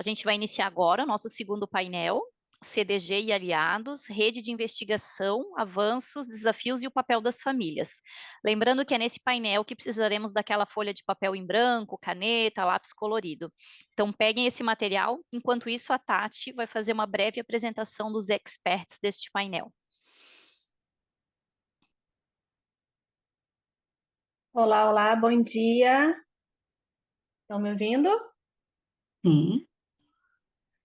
A gente vai iniciar agora o nosso segundo painel, CDG e aliados, rede de investigação, avanços, desafios e o papel das famílias. Lembrando que é nesse painel que precisaremos daquela folha de papel em branco, caneta, lápis colorido. Então peguem esse material, enquanto isso a Tati vai fazer uma breve apresentação dos experts deste painel. Olá, olá, bom dia. Estão me ouvindo? Sim.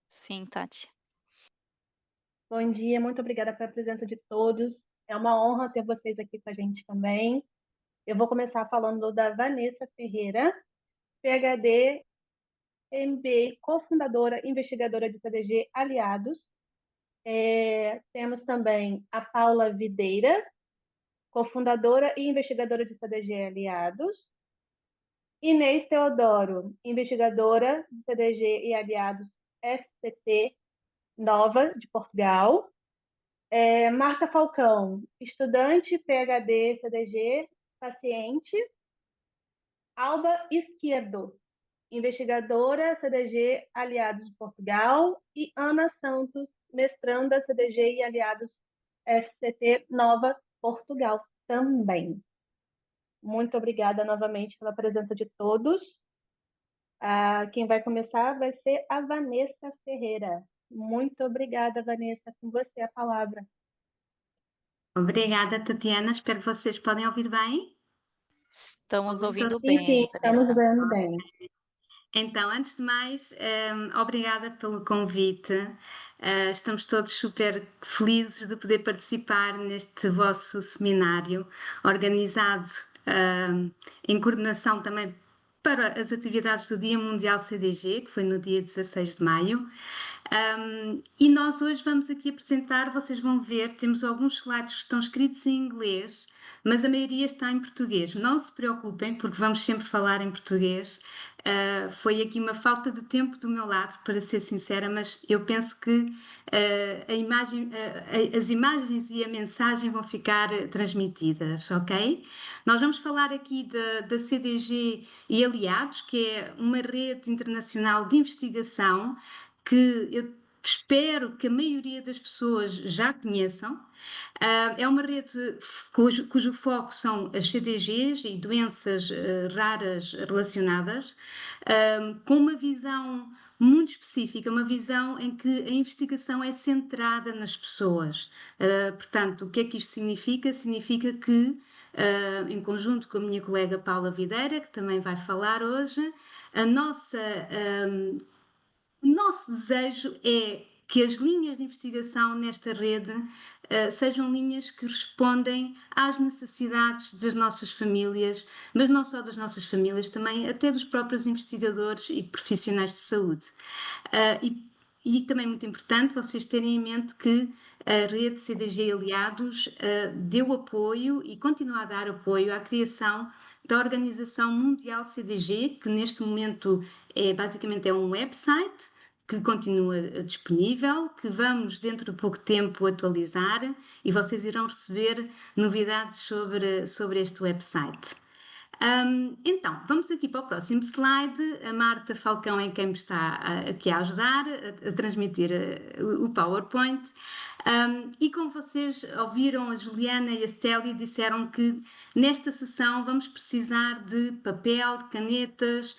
Sim, Tati. Bom dia, muito obrigada pela presença de todos. É uma honra ter vocês aqui com a gente também. Eu vou começar falando da Vanessa Ferreira, PhD, MBA, cofundadora, investigadora de CDG Aliados. Temos também a Paula Videira, cofundadora e investigadora de CDG Aliados. Inês Teodoro, investigadora de CDG e Aliados FCT Nova, de Portugal. Marta Falcão, estudante, PhD, CDG, paciente. Alba Izquierdo, investigadora, CDG, Aliados de Portugal. E Ana Santos, mestranda, CDG e Aliados FCT Nova, Portugal também. Muito obrigada novamente pela presença de todos. Quem vai começar vai ser a Vanessa Ferreira. Muito obrigada, Vanessa. Com você a palavra. Obrigada, Tatiana. Espero que vocês podem ouvir bem. Estamos ouvindo Sim, sim, bem, estamos Vanessa. vendo bem. Então, antes de mais, obrigada pelo convite. Estamos todos super felizes de poder participar neste vosso seminário, organizado, em coordenação também para as atividades do Dia Mundial CDG, que foi no dia 16 de maio. E nós hoje vamos aqui apresentar, vocês vão ver, temos alguns slides que estão escritos em inglês, mas a maioria está em português. Não se preocupem, porque vamos sempre falar em português. Foi aqui uma falta de tempo do meu lado, para ser sincera, mas eu penso que as imagens e a mensagem vão ficar transmitidas, ok? Nós vamos falar aqui da CDG e Aliados, que é uma rede internacional de investigação que eu espero que a maioria das pessoas já conheçam. É uma rede cujo foco são as CDGs e doenças raras relacionadas, com uma visão muito específica, uma visão em que a investigação é centrada nas pessoas. Portanto, o que é que isto significa? Significa que, em conjunto com a minha colega Paula Videira, que também vai falar hoje, o nosso desejo é que as linhas de investigação nesta rede sejam linhas que respondem às necessidades das nossas famílias, mas não só das nossas famílias, também até dos próprios investigadores e profissionais de saúde. E também muito importante vocês terem em mente que a rede CDG Aliados deu apoio e continua a dar apoio à criação da Organização Mundial CDG, que neste momento basicamente é um website que continua disponível, que vamos dentro de pouco tempo atualizar e vocês irão receber novidades sobre este website. Então, vamos aqui para o próximo slide. A Marta Falcão é quem me está aqui a ajudar a transmitir o PowerPoint. E como vocês ouviram, a Juliana e a Célia disseram que nesta sessão vamos precisar de papel, de canetas,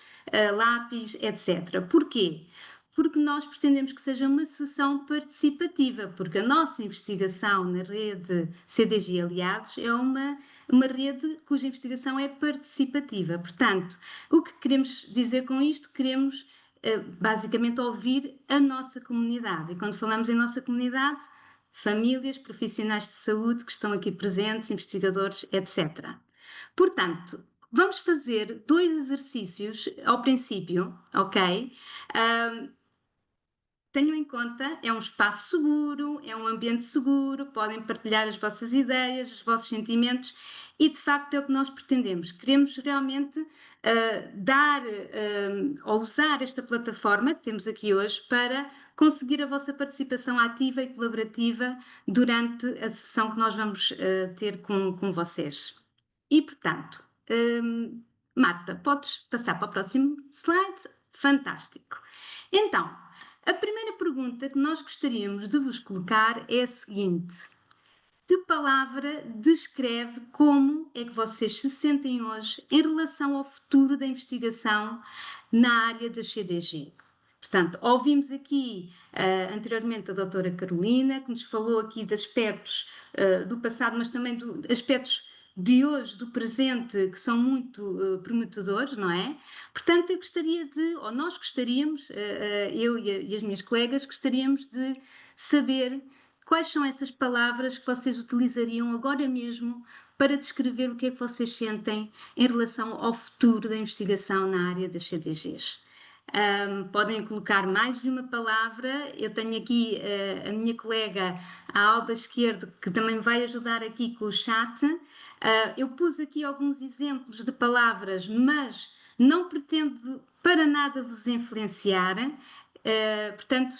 lápis, etc. Porquê? Porque nós pretendemos que seja uma sessão participativa, porque a nossa investigação na rede CDG Aliados é uma rede cuja investigação é participativa. Portanto, o que queremos dizer com isto? Queremos basicamente ouvir a nossa comunidade. E quando falamos em nossa comunidade, famílias, profissionais de saúde que estão aqui presentes, investigadores, etc. Portanto, vamos fazer 2 exercícios ao princípio, ok? Tenham em conta, é um espaço seguro, é um ambiente seguro, podem partilhar as vossas ideias, os vossos sentimentos e, de facto, é o que nós pretendemos. Queremos realmente dar ou usar esta plataforma que temos aqui hoje para conseguir a vossa participação ativa e colaborativa durante a sessão que nós vamos ter com vocês. E, portanto, Marta, podes passar para o próximo slide? Fantástico. Então, A primeira pergunta que nós gostaríamos de vos colocar é a seguinte: que palavra descreve como é que vocês se sentem hoje em relação ao futuro da investigação na área da CDG? Portanto, ouvimos aqui anteriormente a doutora Carolina, que nos falou aqui de aspectos do passado, mas também de aspectos de hoje, do presente, que são muito prometedores, não é? Portanto, eu gostaria de, ou nós gostaríamos, eu e as minhas colegas, gostaríamos de saber quais são essas palavras que vocês utilizariam agora mesmo para descrever o que é que vocês sentem em relação ao futuro da investigação na área das CDGs. Podem colocar mais de uma palavra. Eu tenho aqui a minha colega, a Alba Esquerdo, que também me vai ajudar aqui com o chat. Eu pus aqui alguns exemplos de palavras, mas não pretendo para nada vos influenciar. Portanto,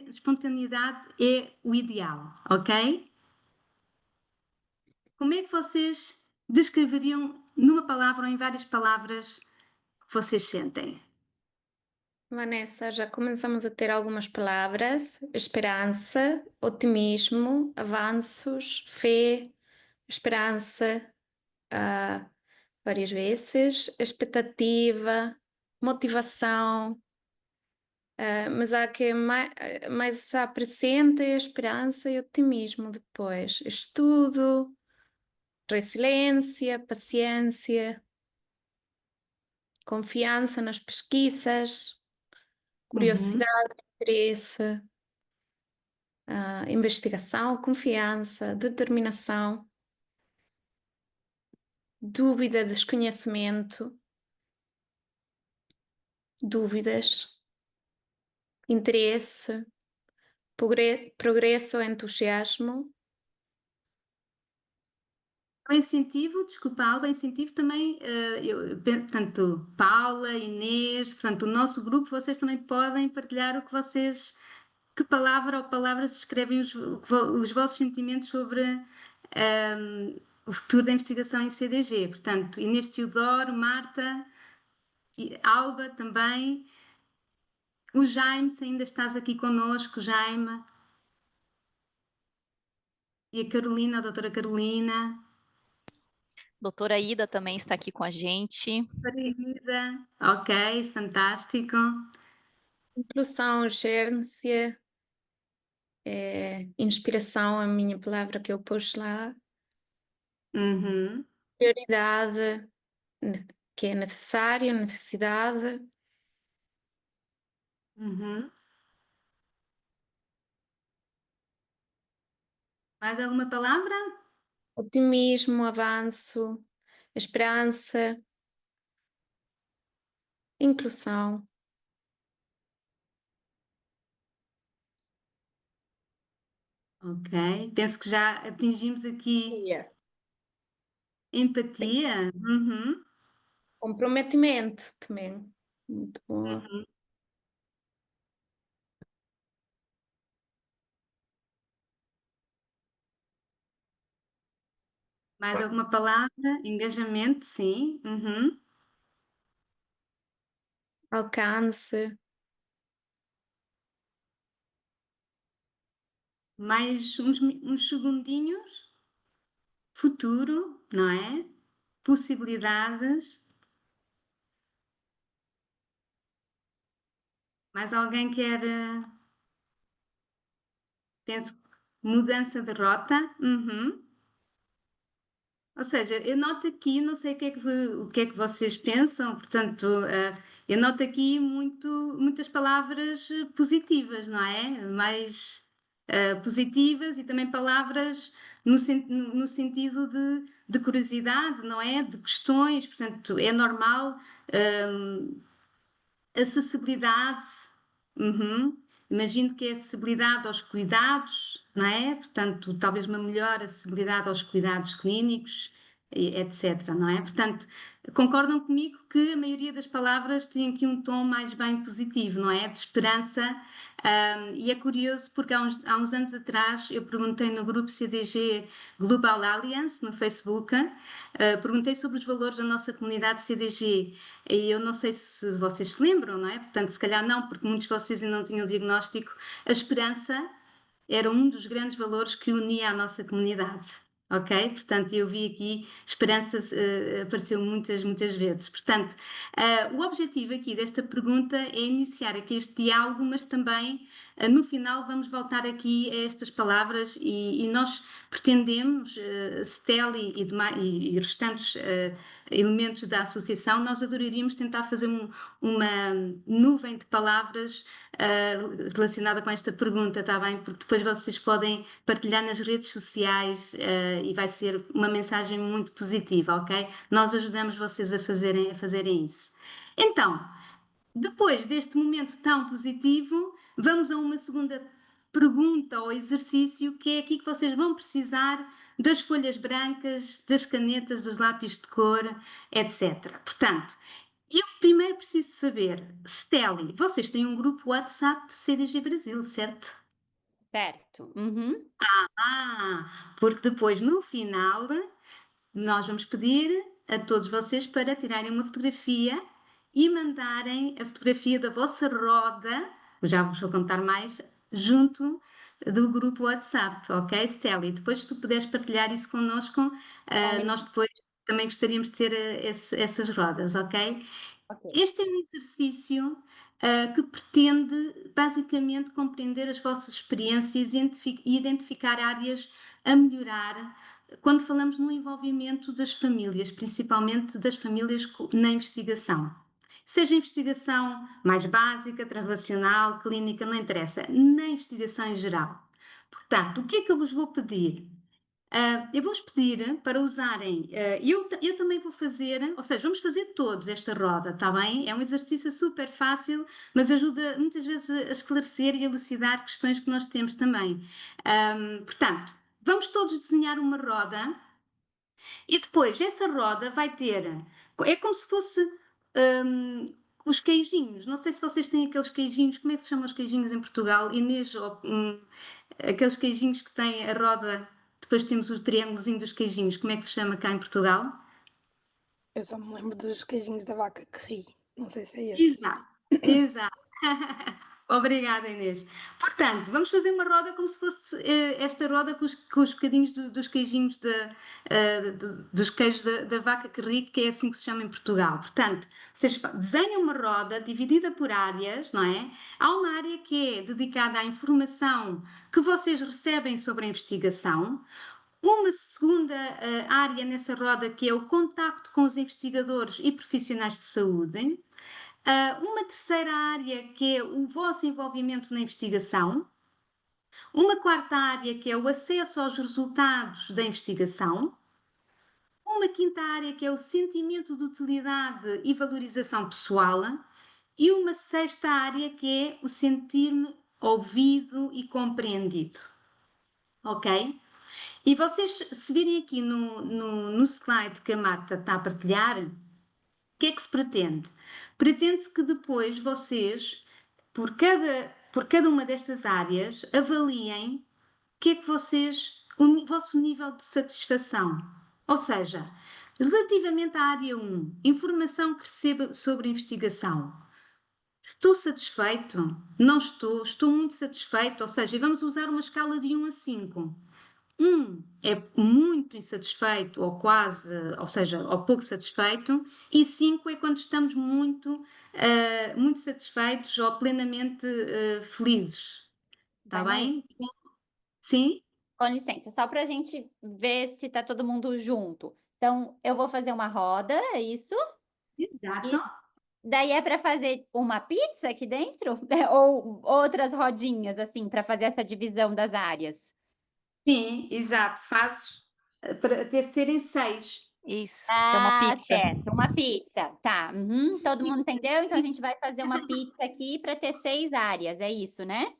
espontaneidade é o ideal, ok? Como é que vocês descreveriam numa palavra ou em várias palavras que vocês sentem? Vanessa, já começamos a ter algumas palavras: esperança, otimismo, avanços, fé, esperança, várias vezes, expectativa, motivação, mas há que mais está presente a esperança e otimismo depois. Estudo, resiliência, paciência, confiança nas pesquisas, Uhum. curiosidade, interesse, investigação, confiança, determinação, dúvida, desconhecimento, dúvidas, interesse, progresso, entusiasmo. O incentivo, desculpa, Alba, incentivo também, portanto, Paula, Inês, portanto, o nosso grupo, vocês também podem partilhar o que vocês, que palavra ou palavras escrevem os vossos sentimentos sobre o futuro da investigação em CDG. Portanto, Inês Teodoro, Marta, Alba também, o Jaime, se ainda estás aqui connosco, Jaime, e a Carolina, a doutora Carolina. Doutora Ida também está aqui com a gente. Ida, ok, fantástico. Inclusão, urgência, inspiração, a minha palavra que eu pus lá. Uhum. Prioridade, que é necessário, necessidade. Uhum. Mais alguma palavra? Otimismo, avanço, esperança, inclusão. Ok, penso que já atingimos aqui empatia. Uhum. Comprometimento também. Muito bom. Uhum. Mais alguma palavra? Engajamento, sim. Uhum. Alcance, Mais uns segundinhos. Futuro, não é? Possibilidades. Mais alguém quer, penso, mudança de rota? Uhum. Ou seja, eu noto aqui, não sei o que é que vocês pensam, portanto, eu noto aqui muitas palavras positivas, não é? Mais positivas e também palavras no sentido de curiosidade, não é? De questões, portanto, é normal. Acessibilidade, uhum. Imagino que é acessibilidade aos cuidados, não é? Portanto, talvez uma melhor acessibilidade aos cuidados clínicos, etc, não é? Portanto, concordam comigo que a maioria das palavras tem aqui um tom mais bem positivo, não é? De esperança. E é curioso porque há uns anos atrás eu perguntei no grupo CDG Global Alliance no Facebook, perguntei sobre os valores da nossa comunidade CDG e eu não sei se vocês se lembram, não é? Portanto, se calhar não, porque muitos de vocês ainda não tinham diagnóstico. A esperança era um dos grandes valores que unia a nossa comunidade. Ok? Portanto, eu vi aqui esperança apareceu muitas vezes. Portanto, o objetivo aqui desta pergunta é iniciar aqui este diálogo, mas também no final vamos voltar aqui a estas palavras e nós pretendemos, Steli e restantes elementos da associação, nós adoraríamos tentar fazer uma nuvem de palavras relacionada com esta pergunta, está bem? Porque depois vocês podem partilhar nas redes sociais e vai ser uma mensagem muito positiva, ok? Nós ajudamos vocês a fazerem isso. Então, depois deste momento tão positivo, vamos a uma segunda pergunta ou exercício, que é aqui que vocês vão precisar das folhas brancas, das canetas, dos lápis de cor, etc. Portanto, eu primeiro preciso saber, Steli, vocês têm um grupo WhatsApp CDG Brasil, certo? Certo. Uhum. Porque depois, no final, nós vamos pedir a todos vocês para tirarem uma fotografia e mandarem a fotografia da vossa roda, já vos vou contar mais, junto do grupo WhatsApp, ok, Steli? Depois, se tu puderes partilhar isso connosco, nós depois também gostaríamos de ter essas rodas, ok? Este é um exercício que pretende basicamente compreender as vossas experiências e identificar áreas a melhorar quando falamos no envolvimento das famílias, principalmente das famílias na investigação. Seja investigação mais básica, translacional, clínica, não interessa, na investigação em geral. Portanto, o que é que eu vos vou pedir? Eu vou-vos pedir para usarem, eu também vou fazer, ou seja, vamos fazer todos esta roda, está bem? É um exercício super fácil, mas ajuda muitas vezes a esclarecer e elucidar questões que nós temos também. Portanto, vamos todos desenhar uma roda e depois essa roda vai ter, é como se fosse os queijinhos, não sei se vocês têm aqueles queijinhos, como é que se chamam os queijinhos em Portugal? Inês, aqueles queijinhos que têm a roda, depois temos o triângulozinho dos queijinhos, como é que se chama cá em Portugal? Eu só me lembro dos queijinhos da vaca que ri. Não sei se é esse. Exato. Obrigada, Inês. Portanto, vamos fazer uma roda como se fosse esta roda com os bocadinhos dos queijinhos dos queijos da vaca que ri, que é assim que se chama em Portugal. Portanto, vocês desenham uma roda dividida por áreas, não é? Há uma área que é dedicada à informação que vocês recebem sobre a investigação. Uma segunda área nessa roda que é o contacto com os investigadores e profissionais de saúde. Uma terceira área que é o vosso envolvimento na investigação. Uma quarta área que é o acesso aos resultados da investigação. Uma quinta área que é o sentimento de utilidade e valorização pessoal. E uma sexta área que é o sentir-me ouvido e compreendido. Ok? E vocês, se virem aqui no slide que a Marta está a partilhar, o que é que se pretende? Pretende-se que depois vocês, por cada uma destas áreas, avaliem o que é que o vosso nível de satisfação. Ou seja, relativamente à área 1, informação que recebo sobre a investigação. Estou satisfeito? Não estou? Estou muito satisfeito? Ou seja, vamos usar uma escala de 1 a 5. 1 é muito insatisfeito ou quase, ou seja, ou pouco satisfeito, e 5 é quando estamos muito satisfeitos ou plenamente felizes. Está bem? Sim? Com licença, só para a gente ver se está todo mundo junto. Então, eu vou fazer uma roda, é isso? Exato. Daí é para fazer uma pizza aqui dentro? Ou outras rodinhas, assim, para fazer essa divisão das áreas? Sim, exato. Fazes para serem 6. Isso, é uma pizza. Certo, uma pizza. Tá, todo mundo entendeu? Então, a gente vai fazer uma pizza aqui para ter 6 áreas, é isso, né?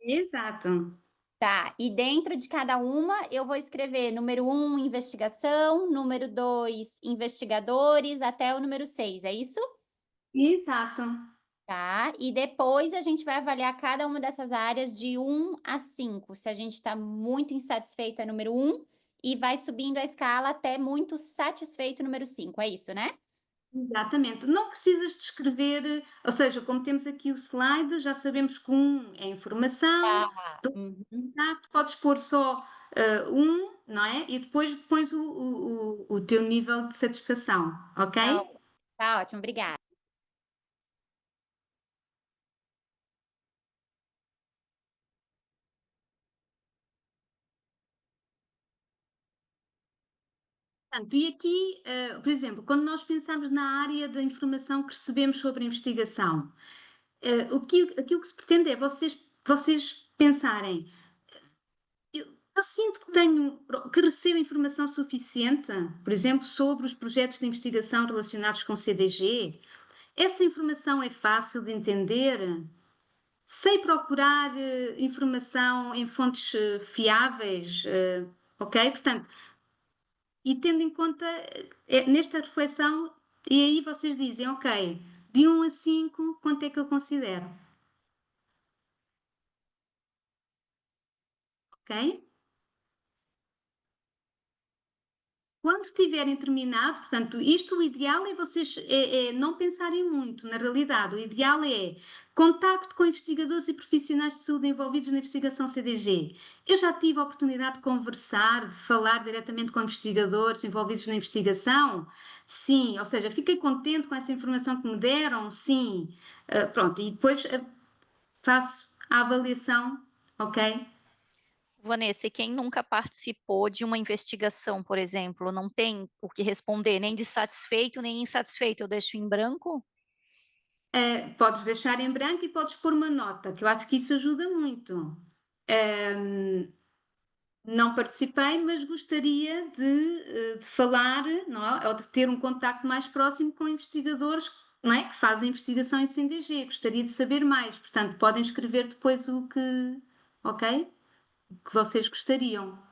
Exato. Tá, e dentro de cada uma eu vou escrever número 1, investigação, número 2, investigadores, até o número 6, é isso? Exato. Tá, e depois a gente vai avaliar cada uma dessas áreas de 1 a 5. Se a gente está muito insatisfeito é número 1, e vai subindo a escala até muito satisfeito número 5, é isso, né? Exatamente. Não precisas de escrever, ou seja, como temos aqui o slide, já sabemos que 1 é informação, Tá. 2 Uhum. é contacto, podes pôr só 1, não é? E depois pões o teu nível de satisfação, Tá, ok? tá ótimo, obrigada. Portanto, e aqui, por exemplo, quando nós pensamos na área da informação que recebemos sobre a investigação, aquilo que se pretende é vocês pensarem, eu sinto que que recebo informação suficiente, por exemplo, sobre os projetos de investigação relacionados com CDG. Essa informação é fácil de entender? Sei procurar informação em fontes fiáveis, ok? Portanto, e tendo em conta nesta reflexão, e aí vocês dizem, ok, de 1 a 5, quanto é que eu considero? Ok? Quando tiverem terminado, portanto, isto o ideal é vocês não pensarem muito, na realidade, o ideal é contacto com investigadores e profissionais de saúde envolvidos na investigação CDG. Eu já tive a oportunidade de conversar, de falar diretamente com investigadores envolvidos na investigação? Sim, ou seja, fiquei contente com essa informação que me deram? Sim. Pronto, e depois faço a avaliação, ok? Vanessa, e quem nunca participou de uma investigação, por exemplo, não tem o que responder, nem de satisfeito, nem insatisfeito, eu deixo em branco? Podes deixar em branco e podes pôr uma nota, que eu acho que isso ajuda muito. Ehm, não participei, mas gostaria de falar, não é? Ou de ter um contacto mais próximo com investigadores, não é? Que fazem investigação em CNDG. Gostaria de saber mais. Portanto, podem escrever depois ok? O que vocês gostariam.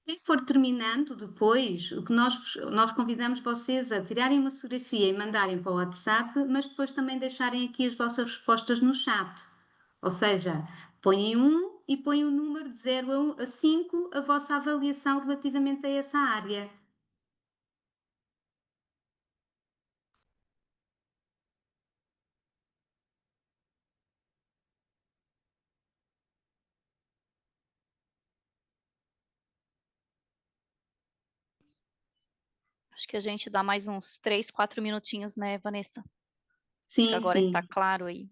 Quem for terminando depois, o que nós convidamos vocês a tirarem uma fotografia e mandarem para o WhatsApp, mas depois também deixarem aqui as vossas respostas no chat. Ou seja, põem 1 e põem o número de 0 a 5, a vossa avaliação relativamente a essa área. Acho que a gente dá mais uns 3, 4 minutinhos, né, Vanessa? Acho que Sim, agora está sim, claro aí,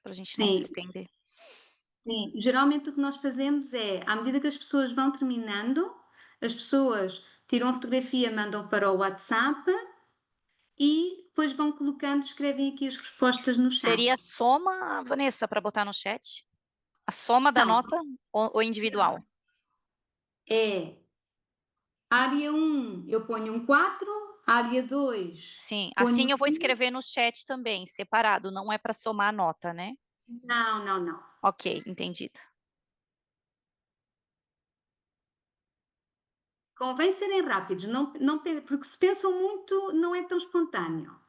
para a gente não se sim, estender. sim. Geralmente o que nós fazemos é, à medida que as pessoas vão terminando, as pessoas tiram a fotografia, mandam para o WhatsApp e depois vão colocando, escrevem aqui as respostas no chat. Seria a soma, Vanessa, para botar no chat? A soma da Não, nota ou individual? é área 1 eu ponho um 4, área 2 Sim, ponho assim eu vou 1. escrever no chat também, separado, não é para somar a nota, né? Não, não, não. Ok, entendido. Convém serem rápidos, porque se pensam muito, não é tão espontâneo.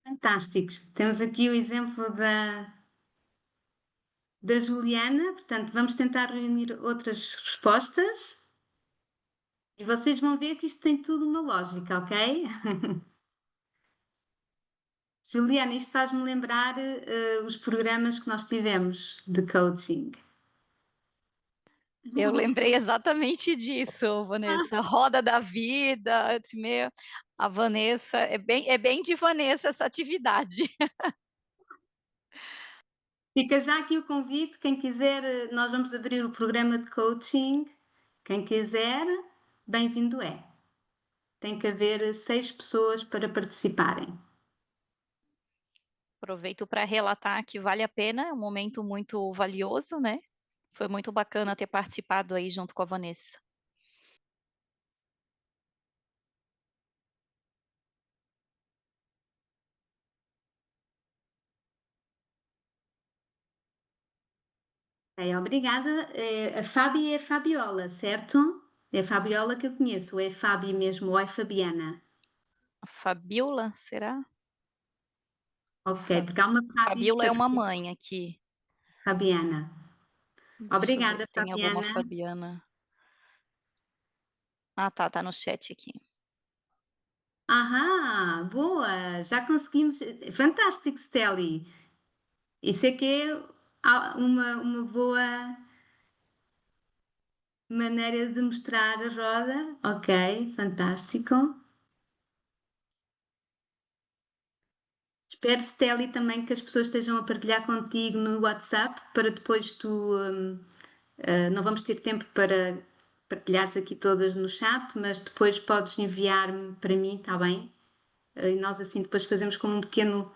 Fantásticos. Temos aqui o exemplo da Juliana, portanto, vamos tentar reunir outras respostas e vocês vão ver que isto tem tudo uma lógica, ok? Juliana, isto faz-me lembrar os programas que nós tivemos de coaching. Eu lembrei exatamente disso, Vanessa. Roda da vida, eu disse: "Meu, a Vanessa é bem de Vanessa essa atividade". Fica já aqui o convite, quem quiser, nós vamos abrir o programa de coaching. Quem quiser, bem-vindo é. Tem que haver 6 pessoas para participarem. Aproveito para relatar que vale a pena, é um momento muito valioso, né. Foi muito bacana ter participado aí junto com a Vanessa. Obrigada. A Fábia é a Fabiola, certo? É a Fabiola que eu conheço, ou é Fábia mesmo, ou é Fabiana? A Fabiola, será? Ok, Fa porque há uma Fábia que Fabiola é uma participa. mãe aqui. Fabiana. Deixa eu ver Obrigada, se tem alguma Fabiana. Fabiana. Ah, tá no chat aqui. Aham, boa, já conseguimos. Fantástico, Steli. Isso é que é uma boa maneira de mostrar a roda. Ok, fantástico. Espero, Steli, também que as pessoas estejam a partilhar contigo no WhatsApp para depois não vamos ter tempo para partilhares aqui todas no chat, mas depois podes enviar-me para mim, está bem? E nós assim depois fazemos como um pequeno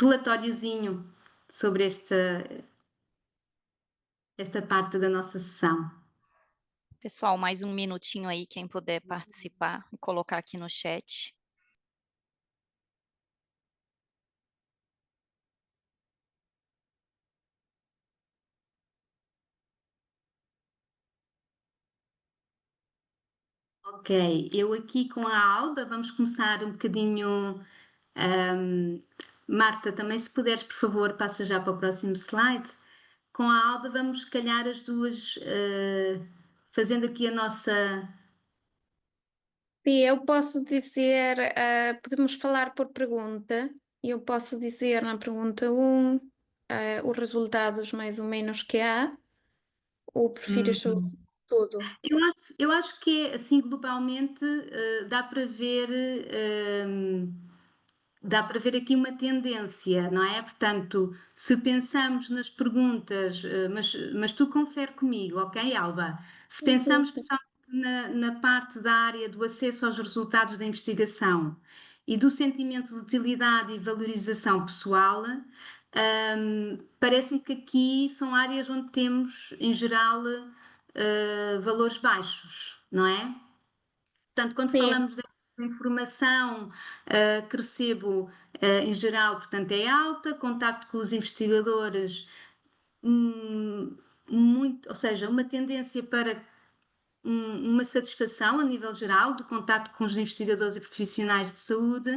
relatóriozinho sobre esta parte da nossa sessão. Pessoal, mais um minutinho aí, quem puder participar e colocar aqui no chat. Ok, eu aqui com a Alba, vamos começar um bocadinho. Marta, também se puderes, por favor, passa já para o próximo slide. Com a Alba, vamos calhar as duas, fazendo aqui a nossa. Sim, eu posso dizer, podemos falar por pergunta. Eu posso dizer na pergunta 1 os resultados mais ou menos que há, ou prefiras Uhum. tudo? Eu acho que assim globalmente dá para ver aqui uma tendência, não é? Portanto, se pensamos nas perguntas, mas tu confere comigo, ok, Alba? Se Sim, sim, pensamos sim. especialmente na parte da área do acesso aos resultados da investigação e do sentimento de utilidade e valorização pessoal, parece-me que aqui são áreas onde temos, em geral, valores baixos, não é? Portanto, quando Sim, falamos dessa informação que recebo em geral, portanto, é alta, contacto com os investigadores, muito, ou seja, uma tendência para uma satisfação a nível geral do contacto com os investigadores e profissionais de saúde,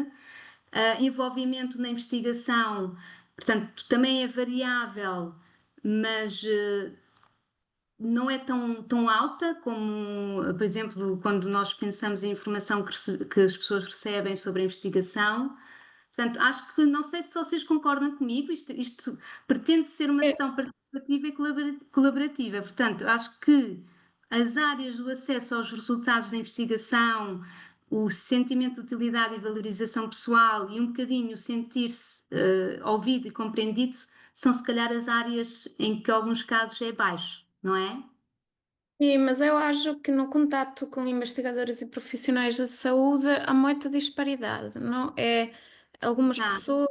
envolvimento na investigação, portanto, também é variável, mas não é tão alta como, por exemplo, quando nós pensamos em informação que as pessoas recebem sobre a investigação. Portanto, acho que, não sei se vocês concordam comigo, isto pretende ser uma sessão participativa e colaborativa. Portanto, acho que as áreas do acesso aos resultados da investigação, o sentimento de utilidade e valorização pessoal e um bocadinho o sentir-se ouvido e compreendido são, se calhar, as áreas em que, em alguns casos, é baixo, não é? sim, mas eu acho que no contato com investigadores e profissionais de saúde há muita disparidade, não é? Algumas Tá. pessoas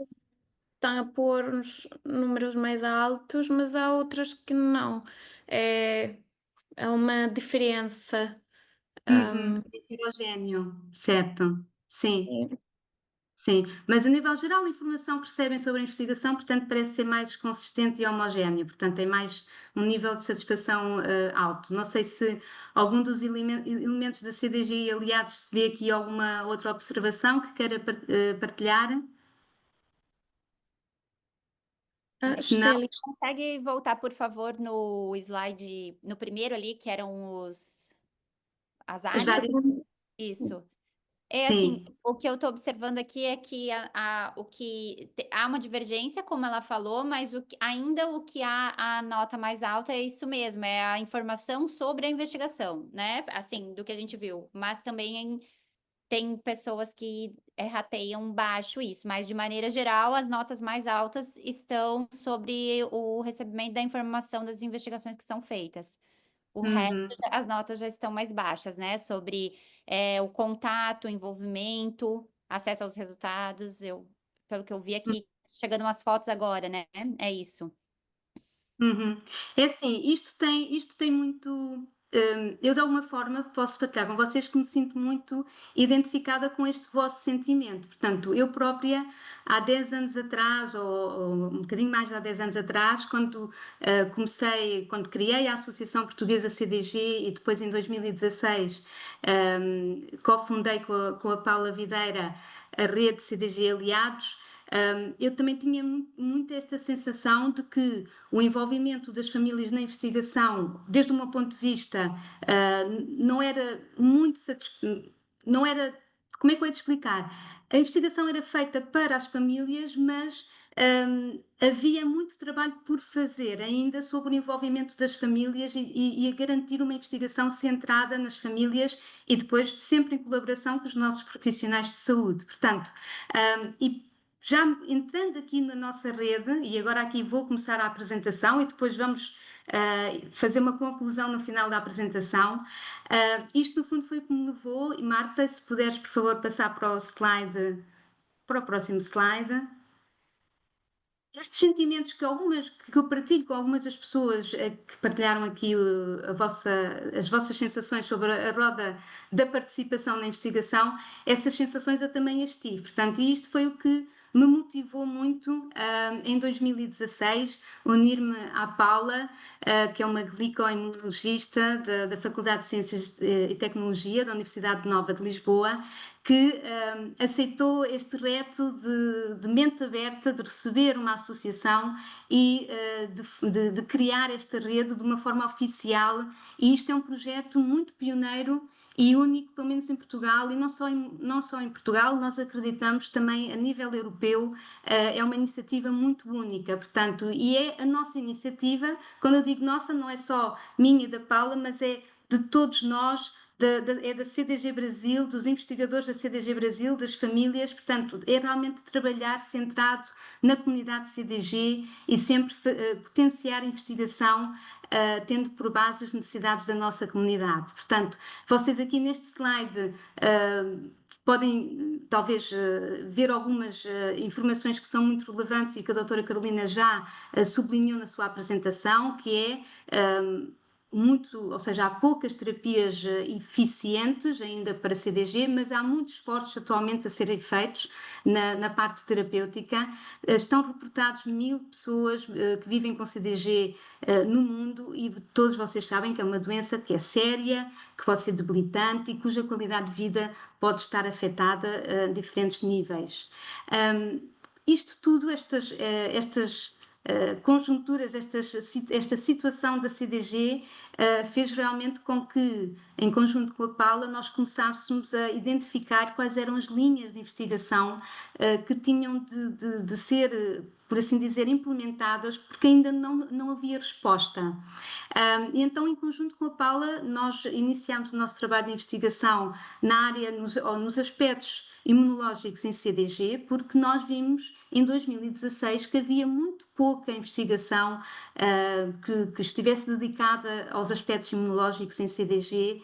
estão a pôr uns números mais altos, mas há outras que não. É uma diferença. Uhum. Heterogéneo, certo. Sim, Sim. sim. Mas a nível geral, a informação que recebem sobre a investigação, portanto, parece ser mais consistente e homogéneo, portanto, tem mais um nível de satisfação alto. Não sei se algum dos elementos da CDG aliados vê aqui alguma outra observação que queira partilhar. Não, Esteli, Consegue voltar, por favor, no slide, no primeiro ali, que eram as as áreas? várias. Isso. É assim, Sim. o que eu estou observando aqui é que há uma divergência, como ela falou, mas ainda o que há a nota mais alta é isso mesmo, é a informação sobre a investigação, né? Assim, do que a gente viu. Mas também tem pessoas que rateiam baixo isso, mas de maneira geral, as notas mais altas estão sobre o recebimento da informação das investigações que são feitas. O resto, Uhum. as notas já estão mais baixas, né? Sobre o contato, o envolvimento, acesso aos resultados. Pelo que eu vi aqui, chegando umas fotos agora, né? É isso. Uhum. É assim, isto tem muito. Eu de alguma forma posso partilhar com vocês que me sinto muito identificada com este vosso sentimento. Portanto, eu própria, há 10 anos atrás, ou um bocadinho mais de há 10 anos atrás, quando quando criei a Associação Portuguesa CDG e depois em 2016 cofundei com a Paula Videira a rede CDG Aliados. Eu também tinha muito esta sensação de que o envolvimento das famílias na investigação, desde o meu ponto de vista, não era muito não era, como é que eu ia te explicar? A investigação era feita para as famílias, mas havia muito trabalho por fazer ainda sobre o envolvimento das famílias e a garantir uma investigação centrada nas famílias e depois sempre em colaboração com os nossos profissionais de saúde. Portanto, e já entrando aqui na nossa rede, e agora aqui vou começar a apresentação e depois vamos fazer uma conclusão no final da apresentação. Isto no fundo foi o que me levou, e Marta, se puderes por favor passar para o próximo slide. Estes sentimentos que eu partilho com algumas das pessoas que partilharam aqui as vossas sensações sobre a roda da participação na investigação, essas sensações eu também as tive. Portanto, isto foi o que me motivou muito em 2016 unir-me à Paula, que é uma glicoimunologista da Faculdade de Ciências e Tecnologia da Universidade Nova de Lisboa, que aceitou este reto de mente aberta, de receber uma associação e de criar esta rede de uma forma oficial. E isto é um projeto muito pioneiro e único, pelo menos em Portugal, e não só em Portugal, nós acreditamos também a nível europeu, é uma iniciativa muito única, portanto, e é a nossa iniciativa. Quando eu digo nossa, não é só minha e da Paula, mas é de todos nós, é da CDG Brasil, dos investigadores da CDG Brasil, das famílias, portanto, é realmente trabalhar centrado na comunidade CDG e sempre potenciar a investigação, tendo por base as necessidades da nossa comunidade. Portanto, vocês aqui neste slide podem talvez ver algumas informações que são muito relevantes e que a doutora Carolina já sublinhou na sua apresentação, que é ou seja, há poucas terapias eficientes ainda para CDG, mas há muitos esforços atualmente a serem feitos na parte terapêutica. Estão reportados 1000 pessoas que vivem com CDG no mundo e todos vocês sabem que é uma doença que é séria, que pode ser debilitante e cuja qualidade de vida pode estar afetada a diferentes níveis. Isto tudo, estas conjunturas, esta situação da CDG fez realmente com que, em conjunto com a Paula, nós começássemos a identificar quais eram as linhas de investigação que tinham de ser, por assim dizer, implementadas, porque ainda não havia resposta. E então, em conjunto com a Paula, nós iniciámos o nosso trabalho de investigação na área, nos aspectos imunológicos em CDG, porque nós vimos em 2016 que havia muito pouca investigação que estivesse dedicada aos aspectos imunológicos em CDG,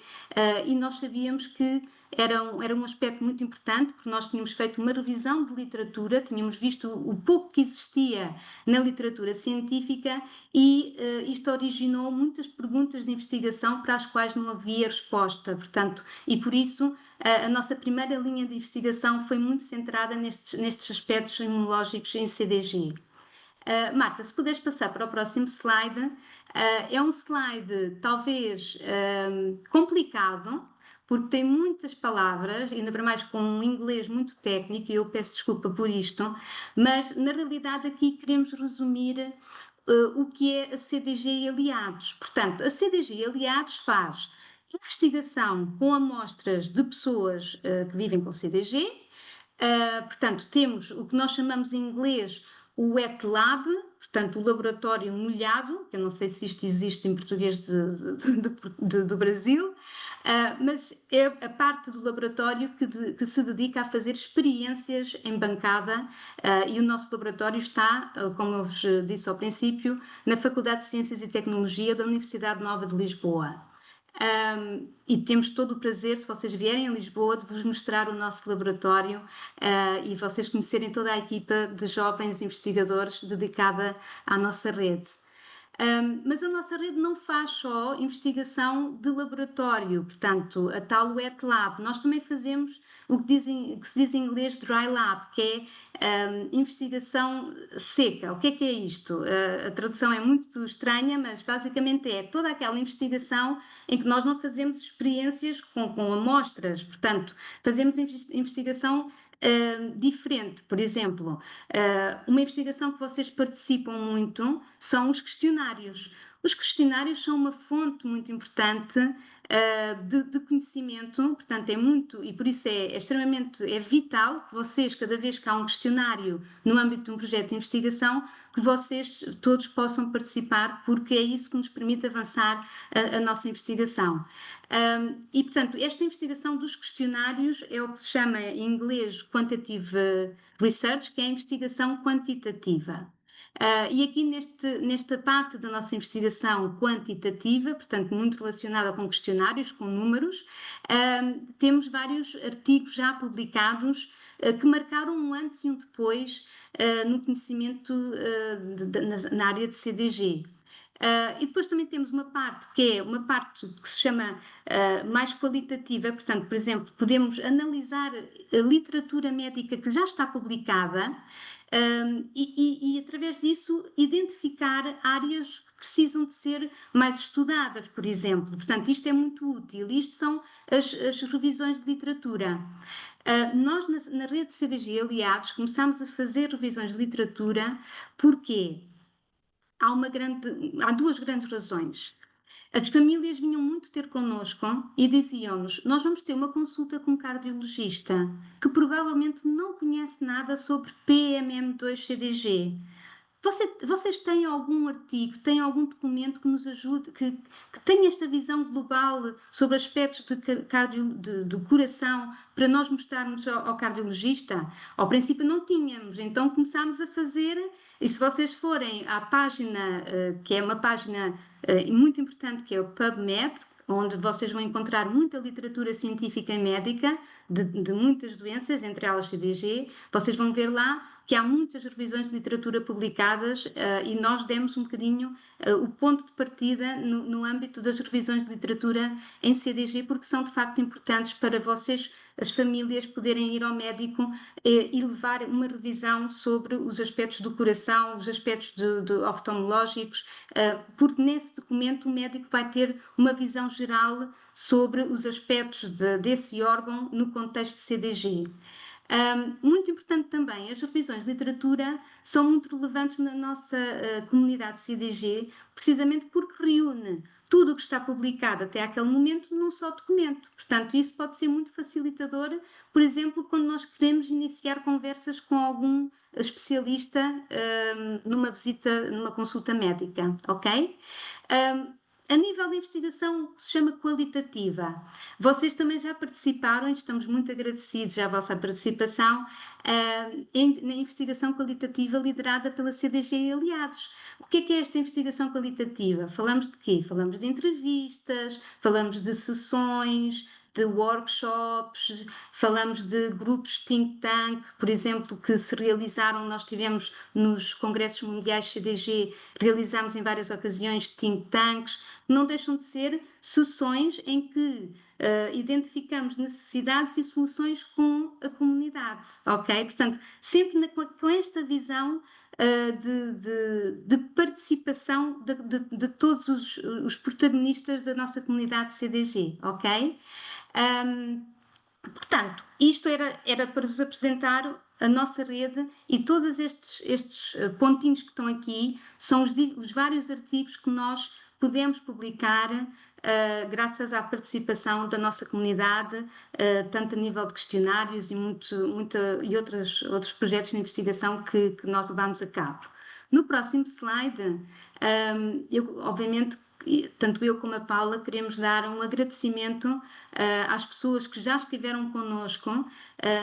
e nós sabíamos que era um aspecto muito importante, porque nós tínhamos feito uma revisão de literatura, tínhamos visto o pouco que existia na literatura científica e isto originou muitas perguntas de investigação para as quais não havia resposta, portanto, e por isso a nossa primeira linha de investigação foi muito centrada nestes aspectos imunológicos em CDG. Marta, se puderes passar para o próximo slide, é um slide talvez complicado, porque tem muitas palavras, ainda para mais com um inglês muito técnico, e eu peço desculpa por isto, mas na realidade aqui queremos resumir o que é a CDG e Aliados. Portanto, a CDG e Aliados faz investigação com amostras de pessoas que vivem com CDG. Portanto, temos o que nós chamamos em inglês o wet lab, portanto, o laboratório molhado, que eu não sei se isto existe em português do Brasil, mas é a parte do laboratório que se dedica a fazer experiências em bancada, e o nosso laboratório está, como eu vos disse ao princípio, na Faculdade de Ciências e Tecnologia da Universidade Nova de Lisboa. E temos todo o prazer, se vocês vierem a Lisboa, de vos mostrar o nosso laboratório e vocês conhecerem toda a equipa de jovens investigadores dedicada à nossa rede. Mas a nossa rede não faz só investigação de laboratório, portanto, a tal wet lab. Nós também fazemos o que se diz em inglês dry lab, que é investigação seca. O que é isto? A tradução é muito estranha, mas basicamente é toda aquela investigação em que nós não fazemos experiências com amostras, portanto, fazemos investigação diferente. Por exemplo, uma investigação que vocês participam muito são os questionários. Os questionários são uma fonte muito importante de conhecimento, portanto é muito, e por isso é extremamente, é vital que vocês, cada vez que há um questionário no âmbito de um projeto de investigação, que vocês todos possam participar, porque é isso que nos permite avançar a nossa investigação. E, portanto, esta investigação dos questionários é o que se chama em inglês Quantitative Research, que é a investigação quantitativa. E aqui nesta parte da nossa investigação quantitativa, portanto, muito relacionada com questionários, com números, temos vários artigos já publicados que marcaram um antes e um depois no conhecimento na área de CDG. E depois também temos uma parte que é uma parte que se chama mais qualitativa, portanto, por exemplo, podemos analisar a literatura médica que já está publicada e através disso identificar áreas que precisam de ser mais estudadas, por exemplo. Portanto, isto é muito útil. Isto são as revisões de literatura. Nós, na rede de CDG Aliados, começámos a fazer revisões de literatura porque há duas grandes razões. As famílias vinham muito ter connosco e diziam-nos: nós vamos ter uma consulta com um cardiologista que provavelmente não conhece nada sobre PMM2-CDG. Vocês têm algum artigo, têm algum documento que nos ajude, que tenha esta visão global sobre aspectos do coração para nós mostrarmos ao cardiologista? Ao princípio não tínhamos, então começámos a fazer, e se vocês forem à página, que é uma página muito importante, que é o PubMed, onde vocês vão encontrar muita literatura científica e médica de muitas doenças, entre elas CDG, vocês vão ver lá que há muitas revisões de literatura publicadas e nós demos um bocadinho o ponto de partida no âmbito das revisões de literatura em CDG, porque são de facto importantes para vocês, as famílias, poderem ir ao médico e levar uma revisão sobre os aspectos do coração, os aspectos oftalmológicos, porque nesse documento o médico vai ter uma visão geral sobre os aspectos desse órgão no contexto de CDG. Muito importante também, as revisões de literatura são muito relevantes na nossa comunidade CDG, precisamente porque reúne tudo o que está publicado até aquele momento num só documento. Portanto, isso pode ser muito facilitador, por exemplo, quando nós queremos iniciar conversas com algum especialista numa visita, numa consulta médica, ok? A nível de investigação que se chama qualitativa, vocês também já participaram, e estamos muito agradecidos à vossa participação na investigação qualitativa liderada pela CDG e Aliados. O que é esta investigação qualitativa? Falamos de quê? Falamos de entrevistas, falamos de sessões, de workshops, falamos de grupos think tank, por exemplo, que se realizaram, nós tivemos nos congressos mundiais CDG, realizámos em várias ocasiões think tanks, não deixam de ser sessões em que identificamos necessidades e soluções com a comunidade, ok? Portanto, sempre com esta visão de participação de todos os protagonistas da nossa comunidade CDG, ok? Portanto, isto era para vos apresentar a nossa rede e todos estes pontinhos que estão aqui são os vários artigos que nós podemos publicar graças à participação da nossa comunidade, tanto a nível de questionários e outros projetos de investigação que nós levamos a cabo. No próximo slide, obviamente, tanto eu como a Paula queremos dar um agradecimento às pessoas que já estiveram connosco.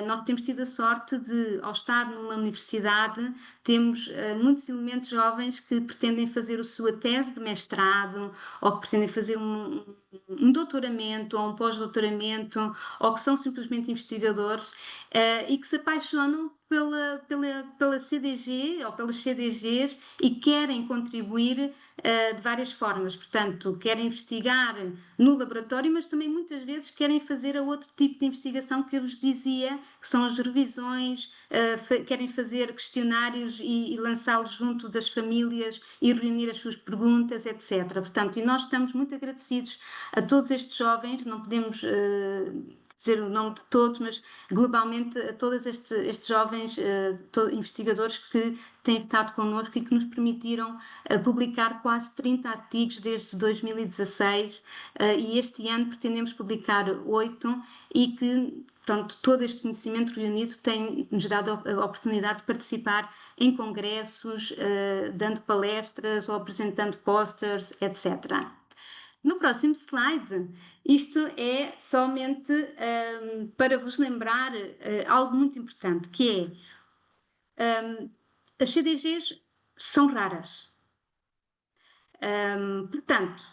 Nós temos tido a sorte de, ao estar numa universidade, temos muitos elementos jovens que pretendem fazer a sua tese de mestrado, ou que pretendem fazer um doutoramento, ou um pós-doutoramento, ou que são simplesmente investigadores e que se apaixonam pela CDG ou pelas CDGs e querem contribuir de várias formas. Portanto, querem investigar no laboratório, mas também muitas vezes querem fazer outro tipo de investigação que eu vos dizia, que são as revisões, querem fazer questionários e lançá-los junto das famílias e reunir as suas perguntas, etc. Portanto, e nós estamos muito agradecidos a todos estes jovens, não podemos dizer o nome de todos, mas globalmente a todos estes jovens investigadores que têm estado connosco e que nos permitiram publicar quase 30 artigos desde 2016 e este ano pretendemos publicar 8 e que, pronto, todo este conhecimento reunido tem-nos dado a oportunidade de participar em congressos, dando palestras ou apresentando posters, etc. No próximo slide, isto é somente para vos lembrar algo muito importante, que é as CDGs são raras. Portanto,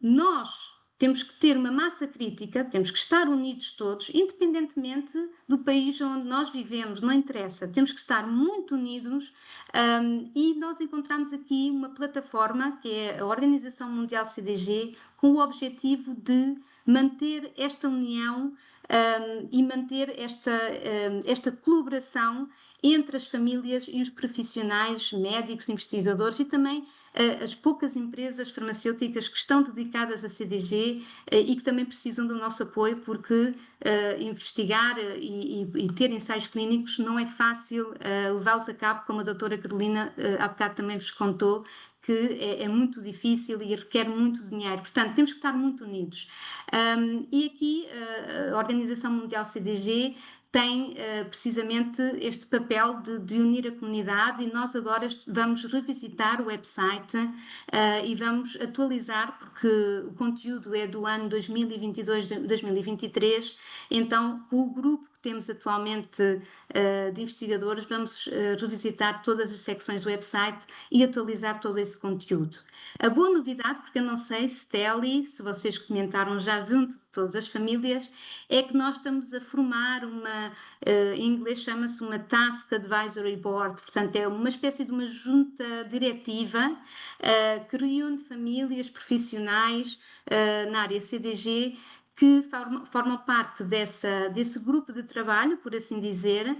nós temos que ter uma massa crítica, temos que estar unidos todos, independentemente do país onde nós vivemos, não interessa, temos que estar muito unidos e nós encontramos aqui uma plataforma que é a Organização Mundial CDG com o objetivo de manter esta união e manter esta colaboração entre as famílias e os profissionais, médicos, investigadores e também as poucas empresas farmacêuticas que estão dedicadas à CDG e que também precisam do nosso apoio, porque investigar e ter ensaios clínicos não é fácil levá-los a cabo, como a doutora Carolina há bocado também vos contou, que é muito difícil e requer muito dinheiro. Portanto, temos que estar muito unidos. E aqui a Organização Mundial CDG tem precisamente este papel de unir a comunidade e nós agora vamos revisitar o website e vamos atualizar, porque o conteúdo é do ano 2022-2023, então o grupo que temos atualmente de investigadores vamos revisitar todas as secções do website e atualizar todo esse conteúdo. A boa novidade, porque eu não sei se se vocês comentaram já junto de todas as famílias, é que nós estamos a formar em inglês chama-se uma Task Advisory Board, portanto é uma espécie de uma junta diretiva que reúne famílias profissionais na área CDG que formam parte desse grupo de trabalho, por assim dizer,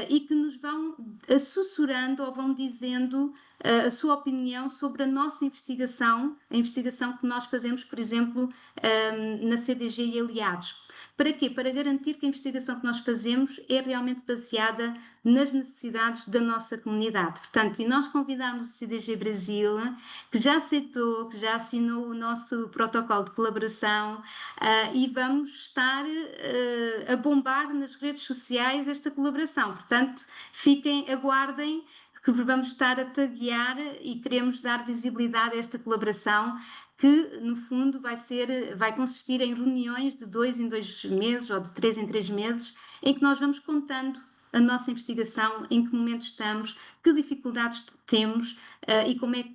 e que nos vão assessorando ou vão dizendo a sua opinião sobre a nossa investigação, a investigação que nós fazemos, por exemplo, na CDG e aliados. Para quê? Para garantir que a investigação que nós fazemos é realmente baseada nas necessidades da nossa comunidade. Portanto, e nós convidamos o CDG Brasil, que já aceitou, que já assinou o nosso protocolo de colaboração e vamos estar a bombar nas redes sociais esta colaboração. Portanto, aguardem, que vamos estar a taguear e queremos dar visibilidade a esta colaboração que, no fundo, vai consistir em reuniões de 2 em 2 meses ou de 3 em 3 meses, em que nós vamos contando a nossa investigação, em que momento estamos, que dificuldades temos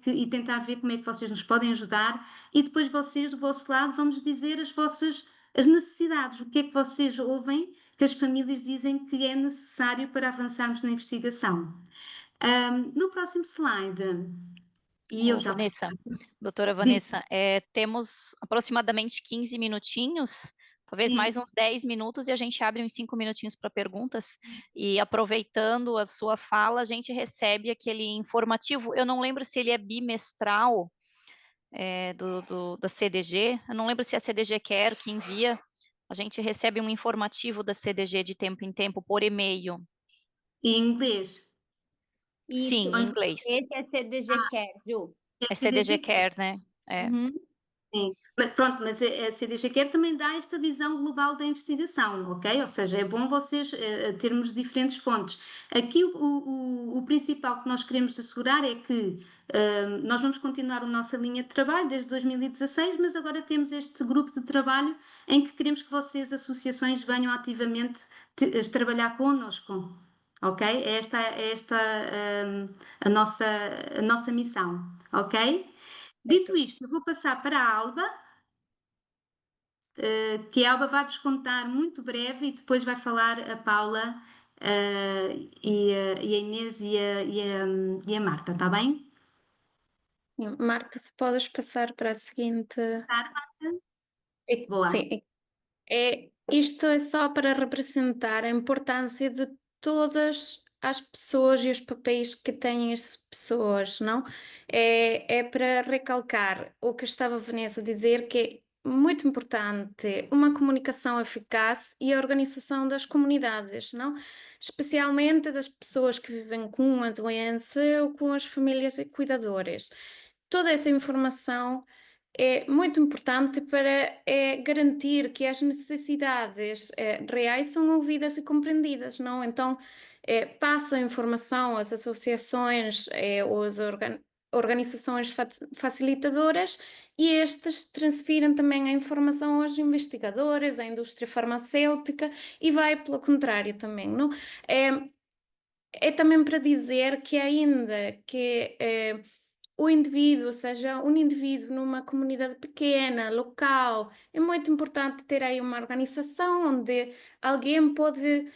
e tentar ver como é que vocês nos podem ajudar e depois vocês, do vosso lado, vão-nos dizer as necessidades, o que é que vocês ouvem que as famílias dizem que é necessário para avançarmos na investigação. No próximo slide, Vanessa, doutora Vanessa, temos aproximadamente 15 minutinhos, talvez mais uns 10 minutos, e a gente abre uns 5 minutinhos para perguntas, e aproveitando a sua fala, a gente recebe aquele informativo, eu não lembro se ele é bimestral, da CDG, eu não lembro se é a CDG Quer que envia, a gente recebe um informativo da CDG de tempo em tempo por e-mail. Em inglês? Isso, sim, em inglês. esse é CDG Care, Ju. É CDG Care, né? É. Uhum. Sim, mas pronto, mas a CDG Care também dá esta visão global da investigação, ok? Ou seja, é bom vocês termos diferentes fontes. Aqui o principal que nós queremos assegurar é que nós vamos continuar a nossa linha de trabalho desde 2016, mas agora temos este grupo de trabalho em que queremos que vocês, associações, venham ativamente trabalhar connosco, ok? É esta a nossa missão, ok? Dito isto, eu vou passar para a Alba, que a Alba vai-vos contar muito breve e depois vai falar a Paula, e a Inês e a Marta, está bem? Sim, Marta, se podes passar para a seguinte. Tá, Marta? Boa. Sim, isto é só para representar a importância de todas as pessoas e os papéis que têm as pessoas, não? É para recalcar o que estava a Vanessa a dizer, que é muito importante uma comunicação eficaz e a organização das comunidades, não? Especialmente das pessoas que vivem com a doença ou com as famílias e cuidadores. Toda essa informação é muito importante para garantir que as necessidades reais são ouvidas e compreendidas, não? Então, passa a informação às associações ou às organizações facilitadoras e estas transferem também a informação aos investigadores, à indústria farmacêutica e vai pelo contrário também, não? É também para dizer que ainda que o indivíduo, ou seja, um indivíduo numa comunidade pequena, local, é muito importante ter aí uma organização onde alguém pode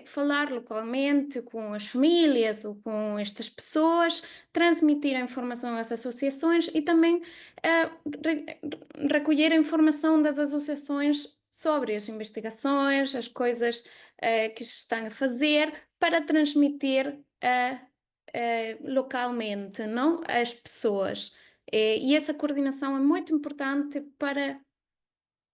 falar localmente com as famílias ou com estas pessoas, transmitir a informação às associações e também recolher a informação das associações sobre as investigações, as coisas que se estão a fazer para transmitir localmente, não? As pessoas. E essa coordenação é muito importante para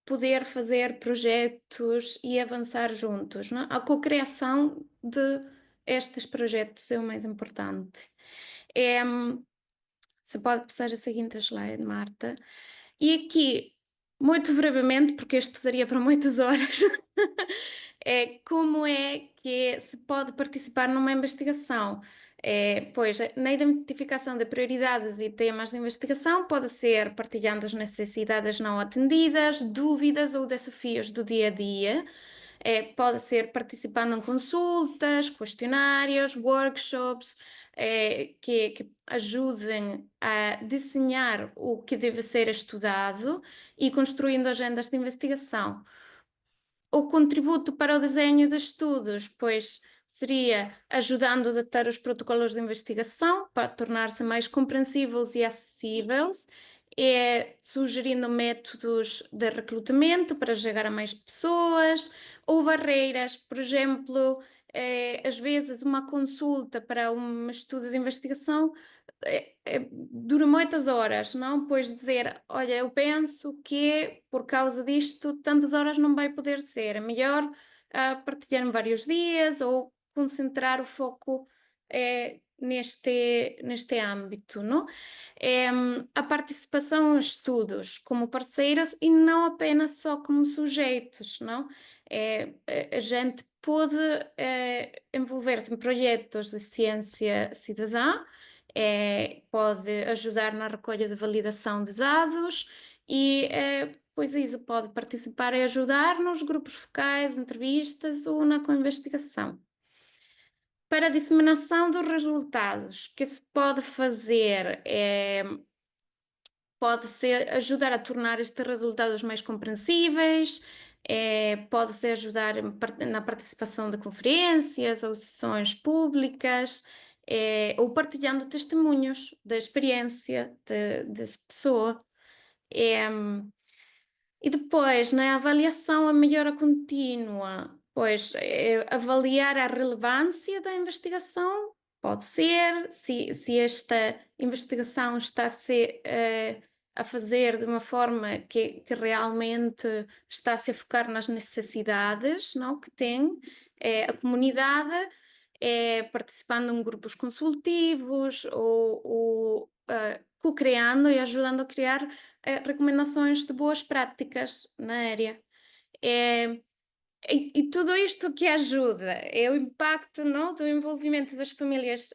poder fazer projetos e avançar juntos, não? A cocriação de estes projetos é o mais importante. Se pode passar a seguinte slide, Marta. E aqui, muito brevemente, porque este daria para muitas horas, como é que se pode participar numa investigação? Pois, na identificação de prioridades e temas de investigação, pode ser partilhando as necessidades não atendidas, dúvidas ou desafios do dia a dia. Pode ser participando em consultas, questionários, workshops, que ajudem a desenhar o que deve ser estudado e construindo agendas de investigação. O contributo para o desenho de estudos, pois seria ajudando a adaptar os protocolos de investigação para tornar-se mais compreensíveis e acessíveis, sugerindo métodos de recrutamento para chegar a mais pessoas, ou barreiras, por exemplo, às vezes uma consulta para um estudo de investigação dura muitas horas, não? Pois dizer, olha, eu penso que por causa disto tantas horas não vai poder ser, é melhor partilhar em vários dias ou concentrar o foco neste âmbito, não? A participação em estudos como parceiros e não apenas só como sujeitos, não? A gente pode envolver-se em projetos de ciência cidadã, pode ajudar na recolha de validação de dados e, pois isso, pode participar e ajudar nos grupos focais, entrevistas ou na co-investigação. Para a disseminação dos resultados, que se pode fazer pode-se ajudar a tornar estes resultados mais compreensíveis, pode-se ajudar na participação de conferências ou sessões públicas, ou partilhando testemunhos da experiência dessa pessoa. E depois, na avaliação, a melhora contínua, pois avaliar a relevância da investigação, pode ser, se esta investigação está a fazer de uma forma que realmente está-se a focar nas necessidades, não, que tem a comunidade, participando em grupos consultivos ou co-criando e ajudando a criar recomendações de boas práticas na área. E tudo isto que ajuda é o impacto, não, do envolvimento das famílias,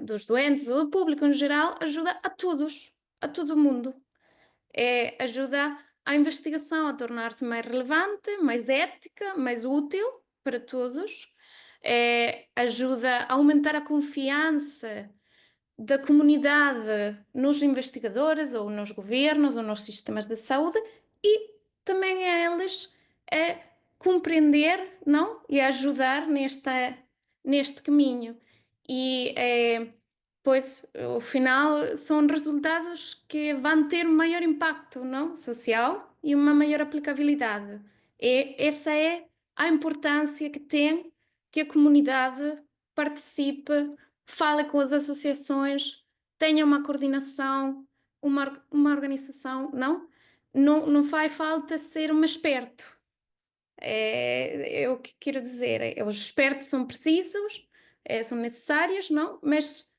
dos doentes, ou do público em geral, ajuda a todos, a todo mundo. Ajuda a investigação a tornar-se mais relevante, mais ética, mais útil para todos. Ajuda a aumentar a confiança da comunidade nos investigadores ou nos governos ou nos sistemas de saúde e também a eles a compreender, não? E a ajudar neste caminho. E pois, ao final, são resultados que vão ter um maior impacto, não? Social e uma maior aplicabilidade. E essa é a importância que tem que a comunidade participe, fale com as associações, tenha uma coordenação, uma organização, não? Não faz falta ser um esperto. É o que quero dizer. Os espertos são precisos, são necessários, não? Mas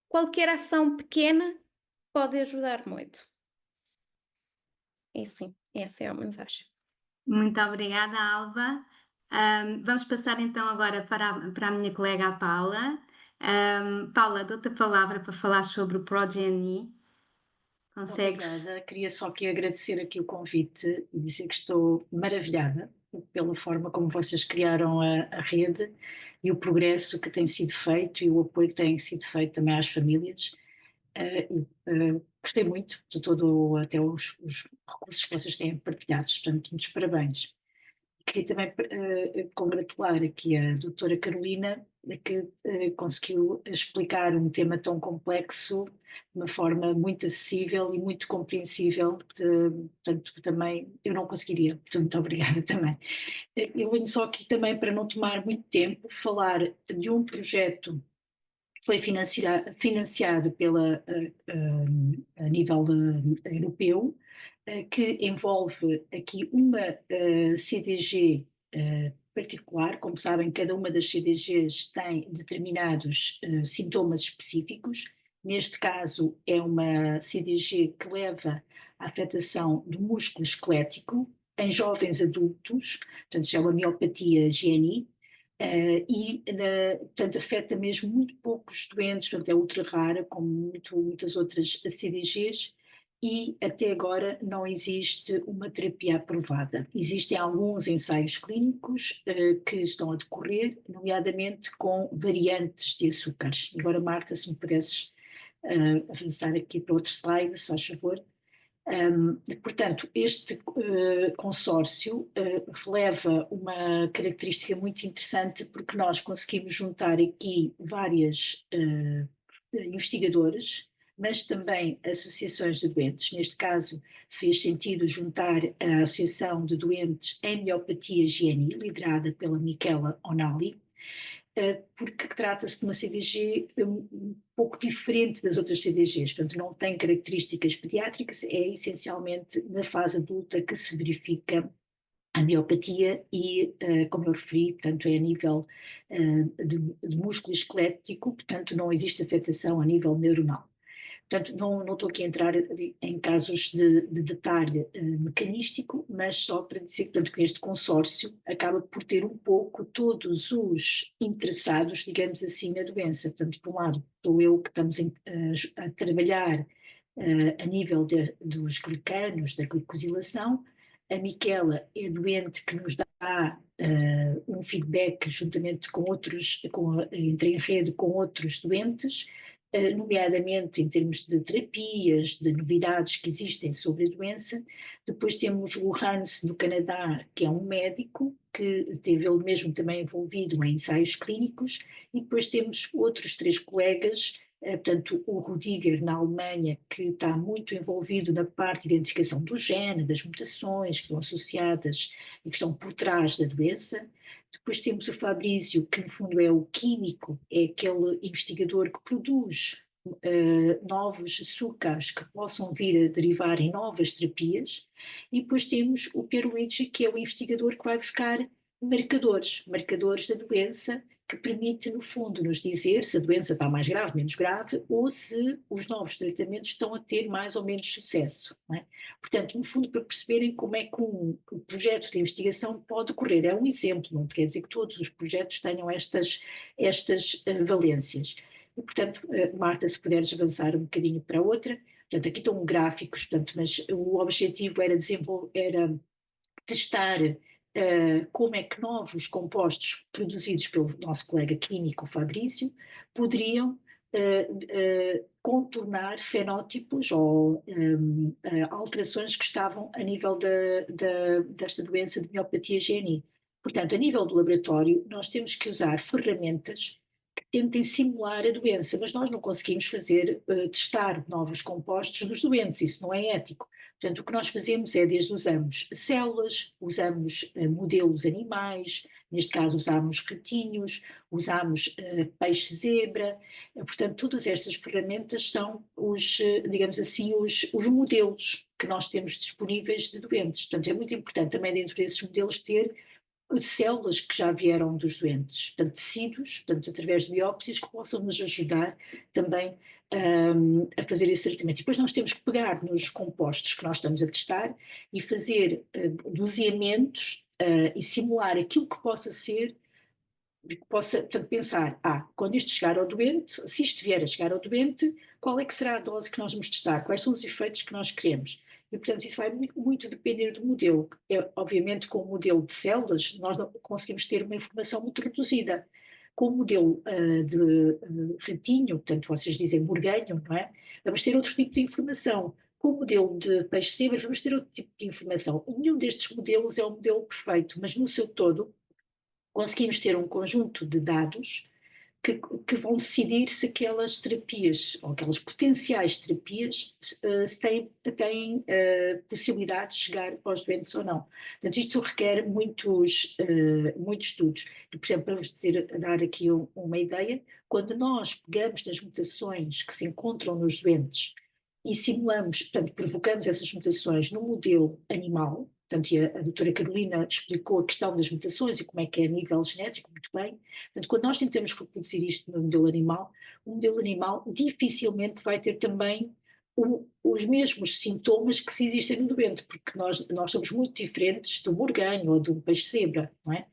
qualquer ação pequena pode ajudar muito. E sim, essa é a mensagem. Muito obrigada, Alba. Vamos passar então agora para a minha colega a Paula. Paula, dou-te a palavra para falar sobre o ProGNI. Consegues? Obrigada. Queria só aqui agradecer aqui o convite e dizer que estou maravilhada pela forma como vocês criaram a rede e o progresso que tem sido feito e o apoio que tem sido feito também às famílias. Gostei muito de todo, até os recursos que vocês têm partilhados, portanto, muitos parabéns. Queria também congratular aqui a doutora Carolina, que conseguiu explicar um tema tão complexo de uma forma muito acessível e muito compreensível, portanto, também eu não conseguiria, portanto, muito obrigada também. Eu venho só aqui também, para não tomar muito tempo, falar de um projeto que foi financiado a nível europeu, que envolve aqui uma CDG particular. Como sabem, cada uma das CDGs tem determinados sintomas específicos. Neste caso é uma CDG que leva à afetação do músculo esquelético em jovens adultos, portanto é uma miopatia GNI, portanto afeta mesmo muito poucos doentes, portanto é ultra rara, como muitas outras CDGs, e até agora não existe uma terapia aprovada. Existem alguns ensaios clínicos que estão a decorrer, nomeadamente com variantes de açúcares. Agora, Marta, se me pudesses avançar aqui para outro slide, se faz favor. Portanto, este consórcio releva uma característica muito interessante, porque nós conseguimos juntar aqui várias investigadores, mas também associações de doentes. Neste caso, fez sentido juntar a Associação de Doentes em Miopatia GNI, liderada pela Michela Onali, porque trata-se de uma CDG um pouco diferente das outras CDGs, portanto não tem características pediátricas, é essencialmente na fase adulta que se verifica a miopatia e, como eu referi, portanto é a nível de músculo esquelético, portanto não existe afetação a nível neuronal. Portanto, não estou aqui a entrar em casos de detalhe mecanístico, mas só para dizer portanto, que este consórcio acaba por ter um pouco todos os interessados, digamos assim, na doença. Portanto, por um lado, estou eu que estamos a trabalhar a nível dos glicanos, da glicosilação. A Michela é doente que nos dá um feedback juntamente com outros, entra em rede com outros doentes, nomeadamente em termos de terapias, de novidades que existem sobre a doença. Depois temos o Hans do Canadá, que é um médico, que esteve ele mesmo também envolvido em ensaios clínicos, e depois temos outros 3 colegas, portanto o Rudiger na Alemanha, que está muito envolvido na parte de identificação do gene, das mutações que estão associadas e que estão por trás da doença. Depois temos o Fabrício, que no fundo é o químico, é aquele investigador que produz novos açúcares que possam vir a derivar em novas terapias. E depois temos o Pierluigi, que é o investigador que vai buscar marcadores da doença, que permite, no fundo, nos dizer se a doença está mais grave, menos grave, ou se os novos tratamentos estão a ter mais ou menos sucesso, não é? Portanto, no fundo, para perceberem como é que um projeto de investigação pode ocorrer. É um exemplo, não quer dizer que todos os projetos tenham estas valências. E, portanto, Marta, se puderes avançar um bocadinho para outra. Portanto, aqui estão gráficos, portanto, mas o objetivo era testar como é que novos compostos produzidos pelo nosso colega químico Fabrício poderiam contornar fenótipos ou alterações que estavam a nível desta doença de miopatia GNI. Portanto, a nível do laboratório, nós temos que usar ferramentas que tentem simular a doença, mas nós não conseguimos testar novos compostos dos doentes, isso não é ético. Portanto, o que nós fazemos é, desde usamos células, usamos modelos animais, neste caso usamos ratinhos, usamos peixe-zebra, portanto, todas estas ferramentas são digamos assim, os modelos que nós temos disponíveis de doentes. Portanto, é muito importante também dentro desses modelos ter células que já vieram dos doentes, portanto, tecidos, portanto, através de biópsias que possam nos ajudar também a fazer esse tratamento. E depois nós temos que pegar nos compostos que nós estamos a testar e fazer doseamentos e simular aquilo que possa ser, que possa, portanto, pensar, quando isto chegar ao doente, se isto vier a chegar ao doente, qual é que será a dose que nós vamos testar, quais são os efeitos que nós queremos. E, portanto, isso vai muito depender do modelo. Obviamente, com o modelo de células, nós não conseguimos ter uma informação muito reduzida. Com o modelo de ratinho, portanto, vocês dizem morganho, não é? Vamos ter outro tipo de informação. Com o modelo de peixe-zebra, vamos ter outro tipo de informação. Nenhum destes modelos é o modelo perfeito, mas no seu todo, conseguimos ter um conjunto de dados que vão decidir se aquelas terapias, ou aquelas potenciais terapias, se têm possibilidade de chegar aos doentes ou não. Portanto, isto requer muitos estudos. E, por exemplo, para vos dar aqui uma ideia, quando nós pegamos nas mutações que se encontram nos doentes e simulamos, portanto, provocamos essas mutações no modelo animal, portanto, a doutora Carolina explicou a questão das mutações e como é que é a nível genético, muito bem. Portanto, quando nós tentamos reproduzir isto no modelo animal, o modelo animal dificilmente vai ter também os mesmos sintomas que se existem no doente, porque nós somos muito diferentes do morganho ou do peixe-zebra, não é?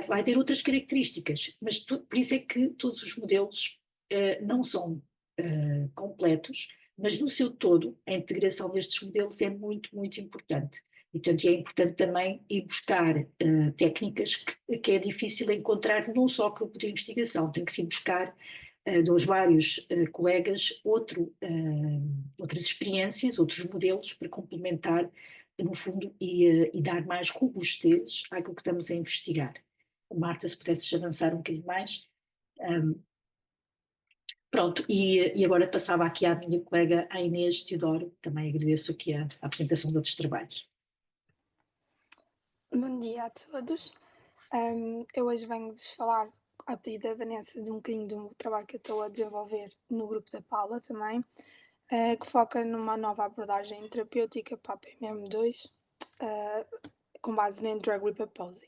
Vai ter outras características, mas por isso é que todos os modelos não são completos, mas no seu todo, a integração destes modelos é muito, muito importante. E, portanto, é importante também ir buscar técnicas que é difícil encontrar num só grupo de investigação. Tem que se buscar dos vários colegas outras experiências, outros modelos para complementar, no fundo, e dar mais robustez àquilo que estamos a investigar. Marta, se pudesses avançar um bocadinho mais. Pronto, e agora passava aqui à minha colega, a Inês Teodoro, também agradeço aqui a apresentação de outros trabalhos. Bom dia a todos. Eu hoje venho-vos falar, a pedido da Vanessa, de um bocadinho do trabalho que eu estou a desenvolver no grupo da Paula também, que foca numa nova abordagem terapêutica para a PMM2, com base em drug repurposing.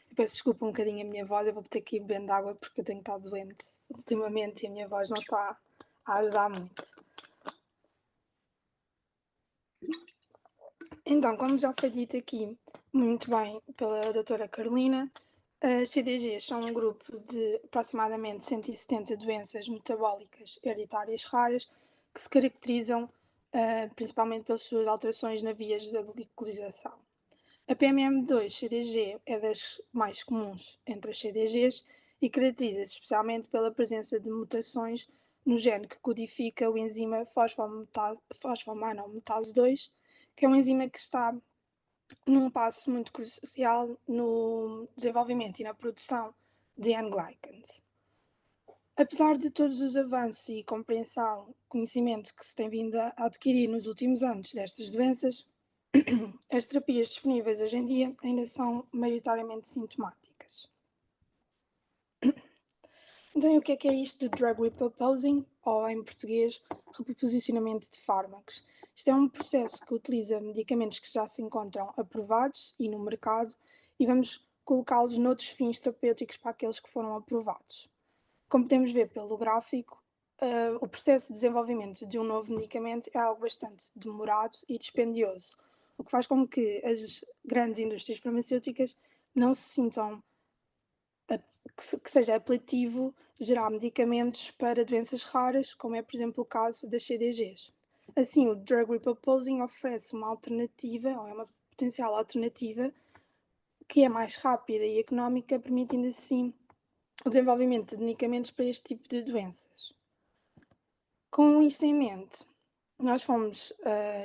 Eu peço desculpa um bocadinho a minha voz, eu vou ter que ir bebendo água porque eu tenho estado doente ultimamente e a minha voz não está a ajudar muito. Então, como já foi dito aqui muito bem pela doutora Carolina, as CDGs são um grupo de aproximadamente 170 doenças metabólicas hereditárias raras que se caracterizam principalmente pelas suas alterações na vias da glicolização. A PMM2-CDG é das mais comuns entre as CDGs e caracteriza-se especialmente pela presença de mutações no gene que codifica o enzima fosfomanometase 2, que é um enzima que está num passo muito crucial no desenvolvimento e na produção de N-glycans. Apesar de todos os avanços e compreensão, conhecimento que se tem vindo a adquirir nos últimos anos destas doenças, as terapias disponíveis hoje em dia ainda são maioritariamente sintomáticas. Então, o que é isto do drug repurposing, ou em português, reposicionamento de fármacos? Isto é um processo que utiliza medicamentos que já se encontram aprovados e no mercado e vamos colocá-los noutros fins terapêuticos para aqueles que foram aprovados. Como podemos ver pelo gráfico, o processo de desenvolvimento de um novo medicamento é algo bastante demorado e dispendioso, o que faz com que as grandes indústrias farmacêuticas não se sintam que seja apelativo gerar medicamentos para doenças raras, como é, por exemplo, o caso das CDGs. Assim, o Drug Repurposing oferece uma alternativa, ou é uma potencial alternativa, que é mais rápida e económica, permitindo assim o desenvolvimento de medicamentos para este tipo de doenças. Com isto em mente, nós fomos,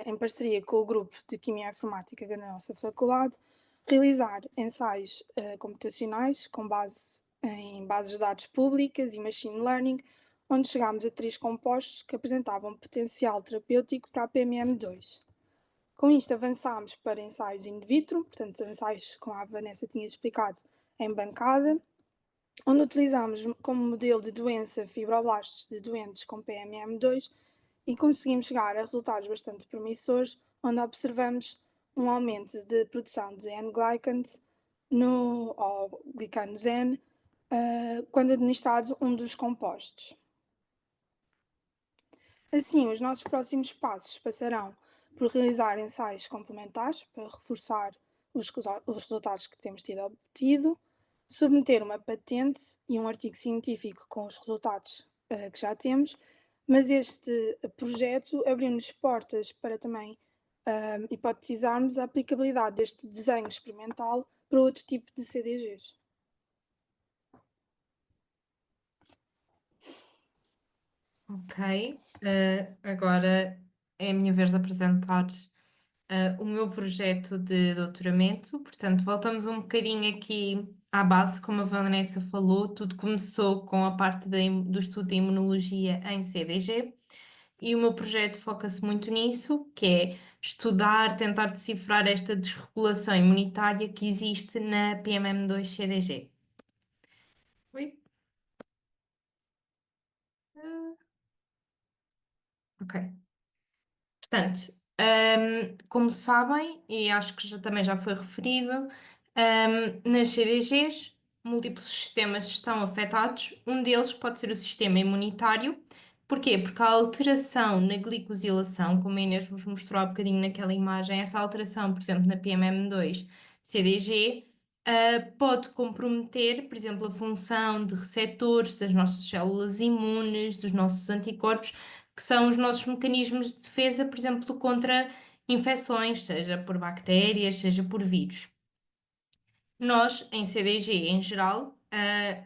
em parceria com o grupo de Química Informática da nossa faculdade, realizar ensaios computacionais com base em bases de dados públicas e machine learning, onde chegámos a 3 compostos que apresentavam potencial terapêutico para a PMM2. Com isto avançámos para ensaios in vitro, portanto ensaios, como a Vanessa tinha explicado, em bancada, onde utilizámos como modelo de doença fibroblastos de doentes com PMM2 e conseguimos chegar a resultados bastante promissores, onde observamos um aumento de produção de N-glycans ou glicanos N quando administrado um dos compostos. Assim, os nossos próximos passos passarão por realizar ensaios complementares para reforçar os resultados que temos tido obtido, submeter uma patente e um artigo científico com os resultados que já temos, mas este projeto abriu-nos portas para também hipotetizarmos a aplicabilidade deste desenho experimental para outro tipo de CDGs. Ok, agora é a minha vez de apresentar o meu projeto de doutoramento. Portanto, voltamos um bocadinho aqui à base, como a Vanessa falou, tudo começou com a parte do estudo de imunologia em CDG e o meu projeto foca-se muito nisso, que é estudar, tentar decifrar esta desregulação imunitária que existe na PMM2-CDG. Oi? Ok. Portanto, como sabem, e acho que também já foi referido, nas CDGs, múltiplos sistemas estão afetados. Um deles pode ser o sistema imunitário. Porquê? Porque a alteração na glicosilação, como a Inês vos mostrou há bocadinho naquela imagem, essa alteração, por exemplo, na PMM2 CDG, pode comprometer, por exemplo, a função de receptores das nossas células imunes, dos nossos anticorpos, que são os nossos mecanismos de defesa, por exemplo, contra infecções, seja por bactérias, seja por vírus. Nós, em CDG em geral,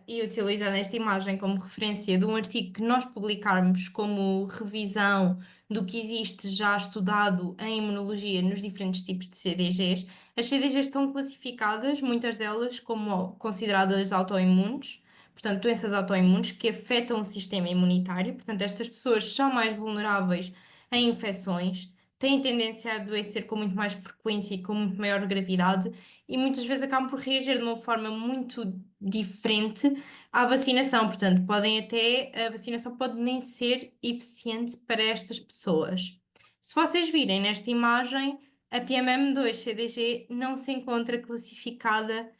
e utilizando esta imagem como referência de um artigo que nós publicarmos como revisão do que existe já estudado em imunologia nos diferentes tipos de CDGs, as CDGs estão classificadas, muitas delas como consideradas autoimunes, portanto, doenças autoimunes que afetam o sistema imunitário. Portanto, estas pessoas são mais vulneráveis a infecções, têm tendência a adoecer com muito mais frequência e com muito maior gravidade e muitas vezes acabam por reagir de uma forma muito diferente à vacinação. Portanto, a vacinação pode nem ser eficiente para estas pessoas. Se vocês virem nesta imagem, a PMM2-CDG não se encontra classificada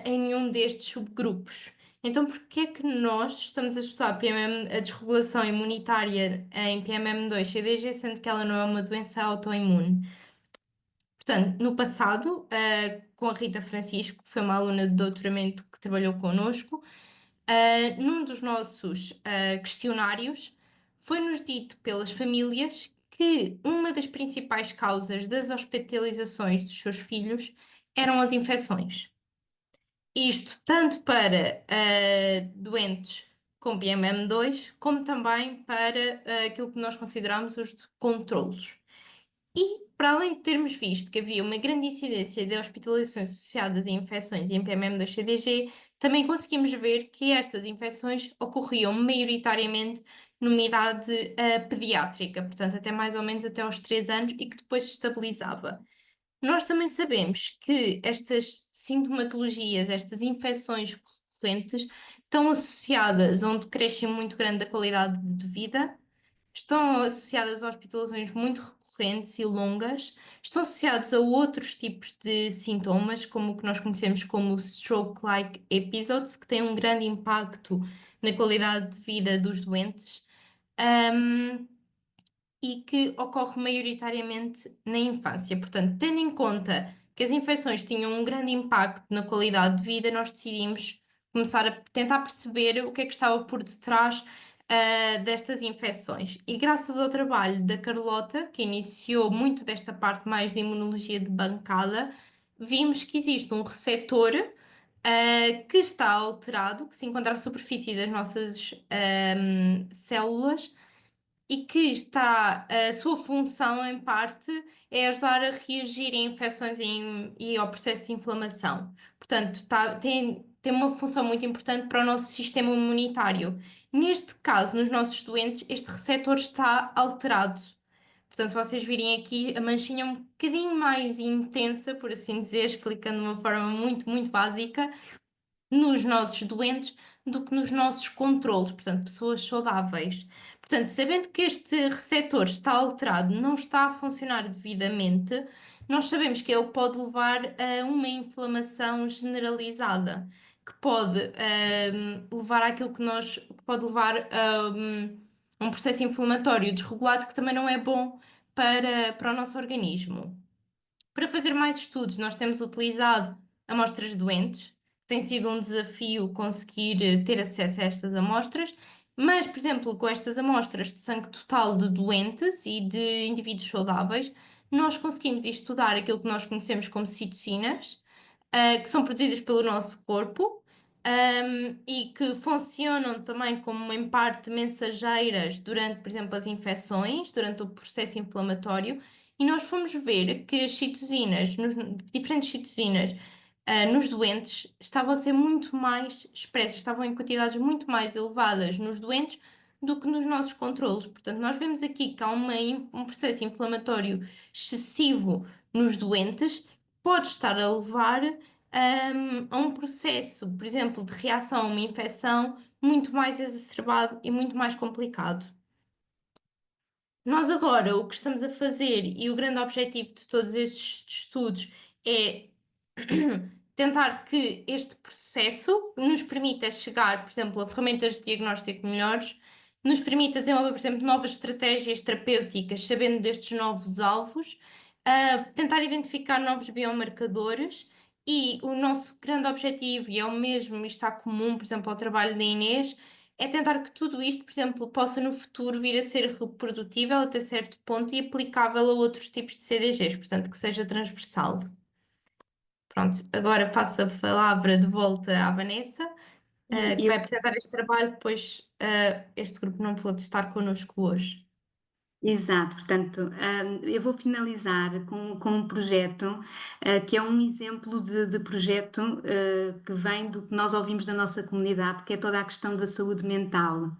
em nenhum destes subgrupos. Então, por que é que nós estamos a estudar a desregulação imunitária em PMM2-CDG, sendo que ela não é uma doença autoimune? Portanto, no passado, com a Rita Francisco, que foi uma aluna de doutoramento que trabalhou connosco, num dos nossos questionários, foi-nos dito pelas famílias que uma das principais causas das hospitalizações dos seus filhos eram as infecções. Isto tanto para doentes com PMM2, como também para aquilo que nós consideramos os controlos. E, para além de termos visto que havia uma grande incidência de hospitalizações associadas a infecções em PMM2-CDG, também conseguimos ver que estas infecções ocorriam maioritariamente numa idade pediátrica, portanto, até mais ou menos até aos 3 anos, e que depois se estabilizava. Nós também sabemos que estas sintomatologias, estas infecções recorrentes, estão associadas a um decréscimo muito grande da qualidade de vida, estão associadas a hospitalizações muito recorrentes recorrentes e longas, estão associados a outros tipos de sintomas, como o que nós conhecemos como stroke-like episodes, que têm um grande impacto na qualidade de vida dos doentes, e que ocorre maioritariamente na infância. Portanto, tendo em conta que as infecções tinham um grande impacto na qualidade de vida, nós decidimos começar a tentar perceber o que é que estava por detrás destas infecções. E graças ao trabalho da Carlota, que iniciou muito desta parte mais de imunologia de bancada, vimos que existe um receptor que está alterado, que se encontra à superfície das nossas células e que a sua função, em parte, é ajudar a reagir a infecções e ao processo de inflamação. Portanto, tem uma função muito importante para o nosso sistema imunitário. Neste caso, nos nossos doentes, este receptor está alterado. Portanto, se vocês virem aqui, a manchinha é um bocadinho mais intensa, por assim dizer, explicando de uma forma muito, muito básica, nos nossos doentes do que nos nossos controlos, portanto, pessoas saudáveis. Portanto, sabendo que este receptor está alterado, não está a funcionar devidamente, nós sabemos que ele pode levar a uma inflamação generalizada, que pode levar àquilo que pode levar a um processo inflamatório desregulado, que também não é bom para o nosso organismo. Para fazer mais estudos, nós temos utilizado amostras doentes. Tem sido um desafio conseguir ter acesso a estas amostras, mas, por exemplo, com estas amostras de sangue total de doentes e de indivíduos saudáveis, nós conseguimos estudar aquilo que nós conhecemos como citocinas, que são produzidas pelo nosso corpo, e que funcionam também como, em parte, mensageiras durante, por exemplo, as infecções, durante o processo inflamatório. E nós fomos ver que as citocinas, diferentes citocinas, nos doentes, estavam a ser muito mais expressas, estavam em quantidades muito mais elevadas nos doentes do que nos nossos controlos. Portanto, nós vemos aqui que há um processo inflamatório excessivo nos doentes, pode estar a levar a um processo, por exemplo, de reação a uma infecção muito mais exacerbado e muito mais complicado. Nós agora o que estamos a fazer e o grande objetivo de todos estes estudos é tentar que este processo nos permita chegar, por exemplo, a ferramentas de diagnóstico melhores, nos permita desenvolver, por exemplo, novas estratégias terapêuticas, sabendo destes novos alvos, tentar identificar novos biomarcadores e o nosso grande objetivo, e é o mesmo e está comum, por exemplo, ao trabalho da Inês, é tentar que tudo isto, por exemplo, possa no futuro vir a ser reprodutível até certo ponto e aplicável a outros tipos de CDGs, portanto, que seja transversal. Pronto, agora passo a palavra de volta à Vanessa, que vai apresentar este trabalho, pois este grupo não pôde estar connosco hoje. Exato, portanto, eu vou finalizar com um projeto que é um exemplo de projeto que vem do que nós ouvimos da nossa comunidade, que é toda a questão da saúde mental.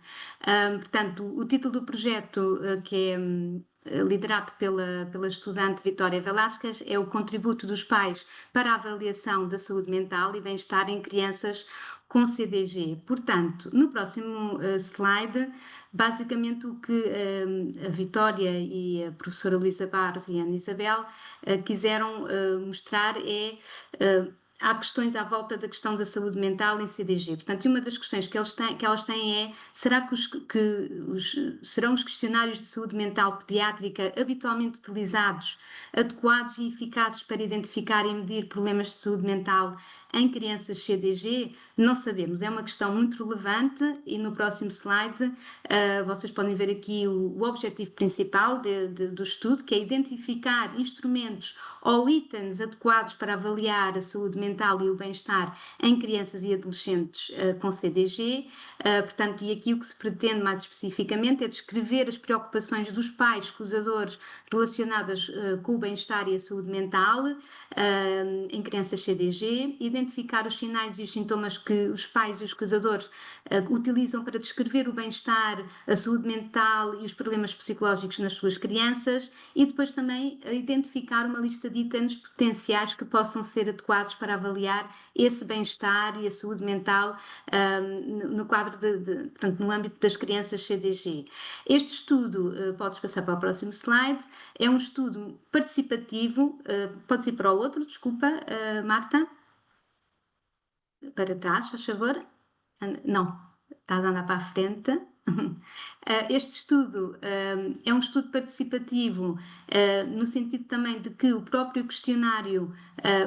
Portanto, o título do projeto, que é liderado pela estudante Vitória Velasquez, é o contributo dos pais para a avaliação da saúde mental e bem-estar em crianças com CDG. Portanto, no próximo slide, basicamente o que a Vitória e a professora Luísa Barros e a Ana Isabel quiseram mostrar é há questões à volta da questão da saúde mental em CDG. Portanto, e uma das questões que elas têm é: será serão os questionários de saúde mental pediátrica habitualmente utilizados, adequados e eficazes para identificar e medir problemas de saúde mental em crianças CDG? Não sabemos, é uma questão muito relevante e no próximo slide vocês podem ver aqui o objetivo principal do estudo, que é identificar instrumentos ou itens adequados para avaliar a saúde mental e o bem-estar em crianças e adolescentes com CDG. Portanto, e aqui o que se pretende mais especificamente é descrever as preocupações dos pais cuidadores relacionadas com o bem-estar e a saúde mental em crianças CDG, identificar os sinais e os sintomas que os pais e os cuidadores utilizam para descrever o bem-estar, a saúde mental e os problemas psicológicos nas suas crianças, e depois também identificar uma lista de itens potenciais que possam ser adequados para avaliar esse bem-estar e a saúde mental no quadro portanto, no âmbito das crianças CDG. Este estudo, podes passar para o próximo slide, é um estudo participativo, podes ir para o outro, desculpa, Marta, para trás, faz favor. Não, estás a andar para a frente. Este estudo é um estudo participativo, no sentido também de que o próprio questionário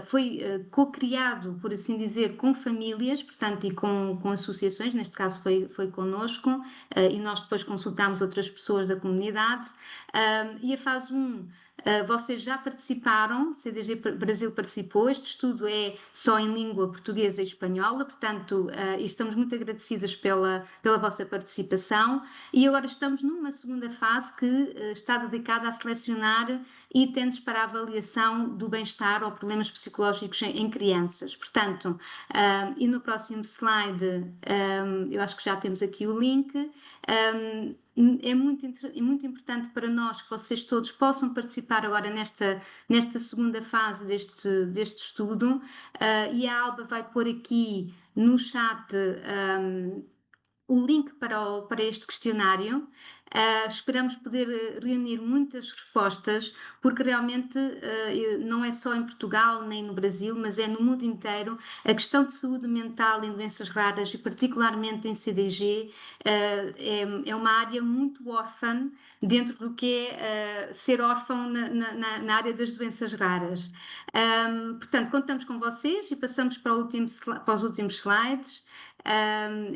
foi co-criado, por assim dizer, com famílias, portanto, e com associações, neste caso foi connosco, e nós depois consultámos outras pessoas da comunidade. E a fase 1, vocês já participaram, CDG Brasil participou, este estudo é só em língua portuguesa e espanhola, portanto, e estamos muito agradecidas pela vossa participação, e agora estamos numa segunda fase que está dedicada a selecionar itens para a avaliação do bem-estar ou problemas psicológicos em crianças. Portanto, e no próximo slide, eu acho que já temos aqui o link. É muito importante para nós que vocês todos possam participar agora nesta segunda fase deste estudo, e a Alba vai pôr aqui no chat o link para este questionário. Esperamos poder reunir muitas respostas, porque realmente não é só em Portugal nem no Brasil, mas é no mundo inteiro. A questão de saúde mental em doenças raras, e particularmente em CDG, é uma área muito órfã dentro do que é ser órfão na área das doenças raras. Portanto, contamos com vocês e passamos para os últimos slides.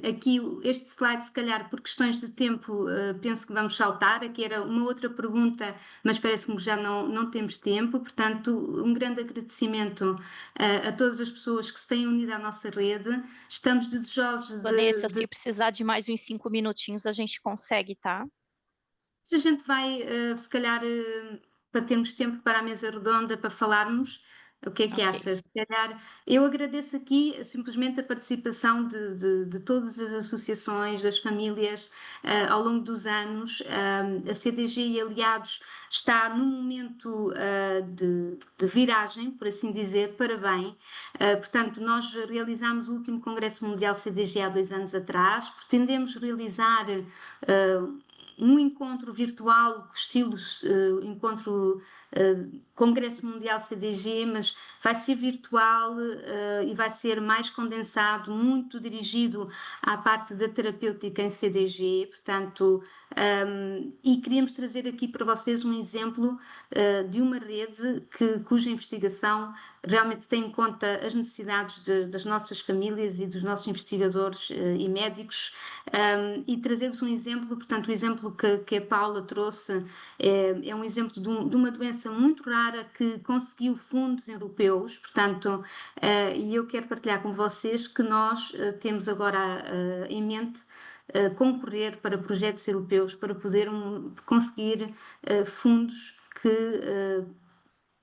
Aqui este slide, se calhar por questões de tempo, penso que vamos saltar. Aqui era uma outra pergunta, mas parece-me que já não temos tempo. Portanto, um grande agradecimento a todas as pessoas que se têm unido à nossa rede. Estamos desejosos Vanessa, se precisar de mais uns 5 minutinhos, a gente consegue, tá? Se a gente vai, se calhar, para termos tempo para a mesa redonda, para falarmos, o que é que Ok. achas? Se calhar, eu agradeço aqui simplesmente a participação de todas as associações, das famílias, ao longo dos anos. A CDG e Aliados está num momento de viragem, por assim dizer, para bem. Portanto, nós realizámos o último Congresso Mundial CDG há 2 anos atrás, pretendemos realizar um encontro virtual, estilo encontro Congresso Mundial CDG, mas vai ser virtual e vai ser mais condensado, muito dirigido à parte da terapêutica em CDG, portanto, e queríamos trazer aqui para vocês um exemplo de uma rede cuja investigação realmente tem em conta as necessidades das nossas famílias e dos nossos investigadores e médicos, e trazer-vos um exemplo. Portanto, o exemplo que a Paula trouxe é um exemplo de uma doença muito rara que conseguiu fundos europeus, portanto, e eu quero partilhar com vocês que nós temos agora em mente concorrer para projetos europeus para poder conseguir fundos que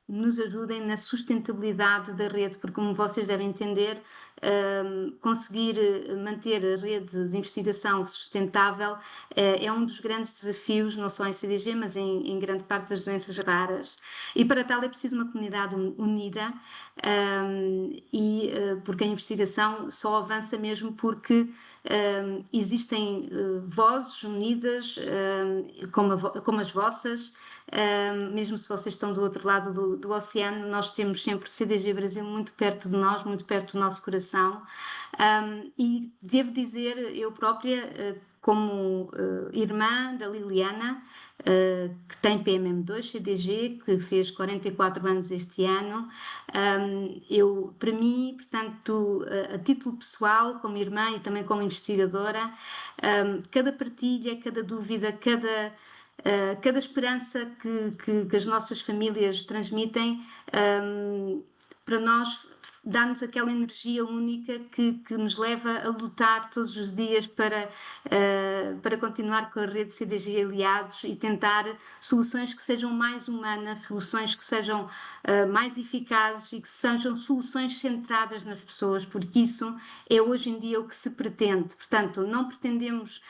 nos ajudem na sustentabilidade da rede, porque, como vocês devem entender, conseguir manter a rede de investigação sustentável é um dos grandes desafios, não só em CDG, mas em grande parte das doenças raras. E para tal é preciso uma comunidade unida, porque a investigação só avança mesmo porque existem vozes unidas, como as vossas. Mesmo se vocês estão do outro lado do oceano, nós temos sempre CDG Brasil muito perto de nós, muito perto do nosso coração. E devo dizer, eu própria, como irmã da Liliana, que tem PMM2 CDG, que fez 44 anos este ano, para mim, portanto, a título pessoal, como irmã e também como investigadora, cada partilha, cada dúvida, cada esperança que as nossas famílias transmitem, para nós dá-nos aquela energia única que nos leva a lutar todos os dias para continuar com a rede CDG Aliados e tentar soluções que sejam mais humanas, soluções que sejam mais eficazes e que sejam soluções centradas nas pessoas, porque isso é hoje em dia o que se pretende. Portanto, não pretendemos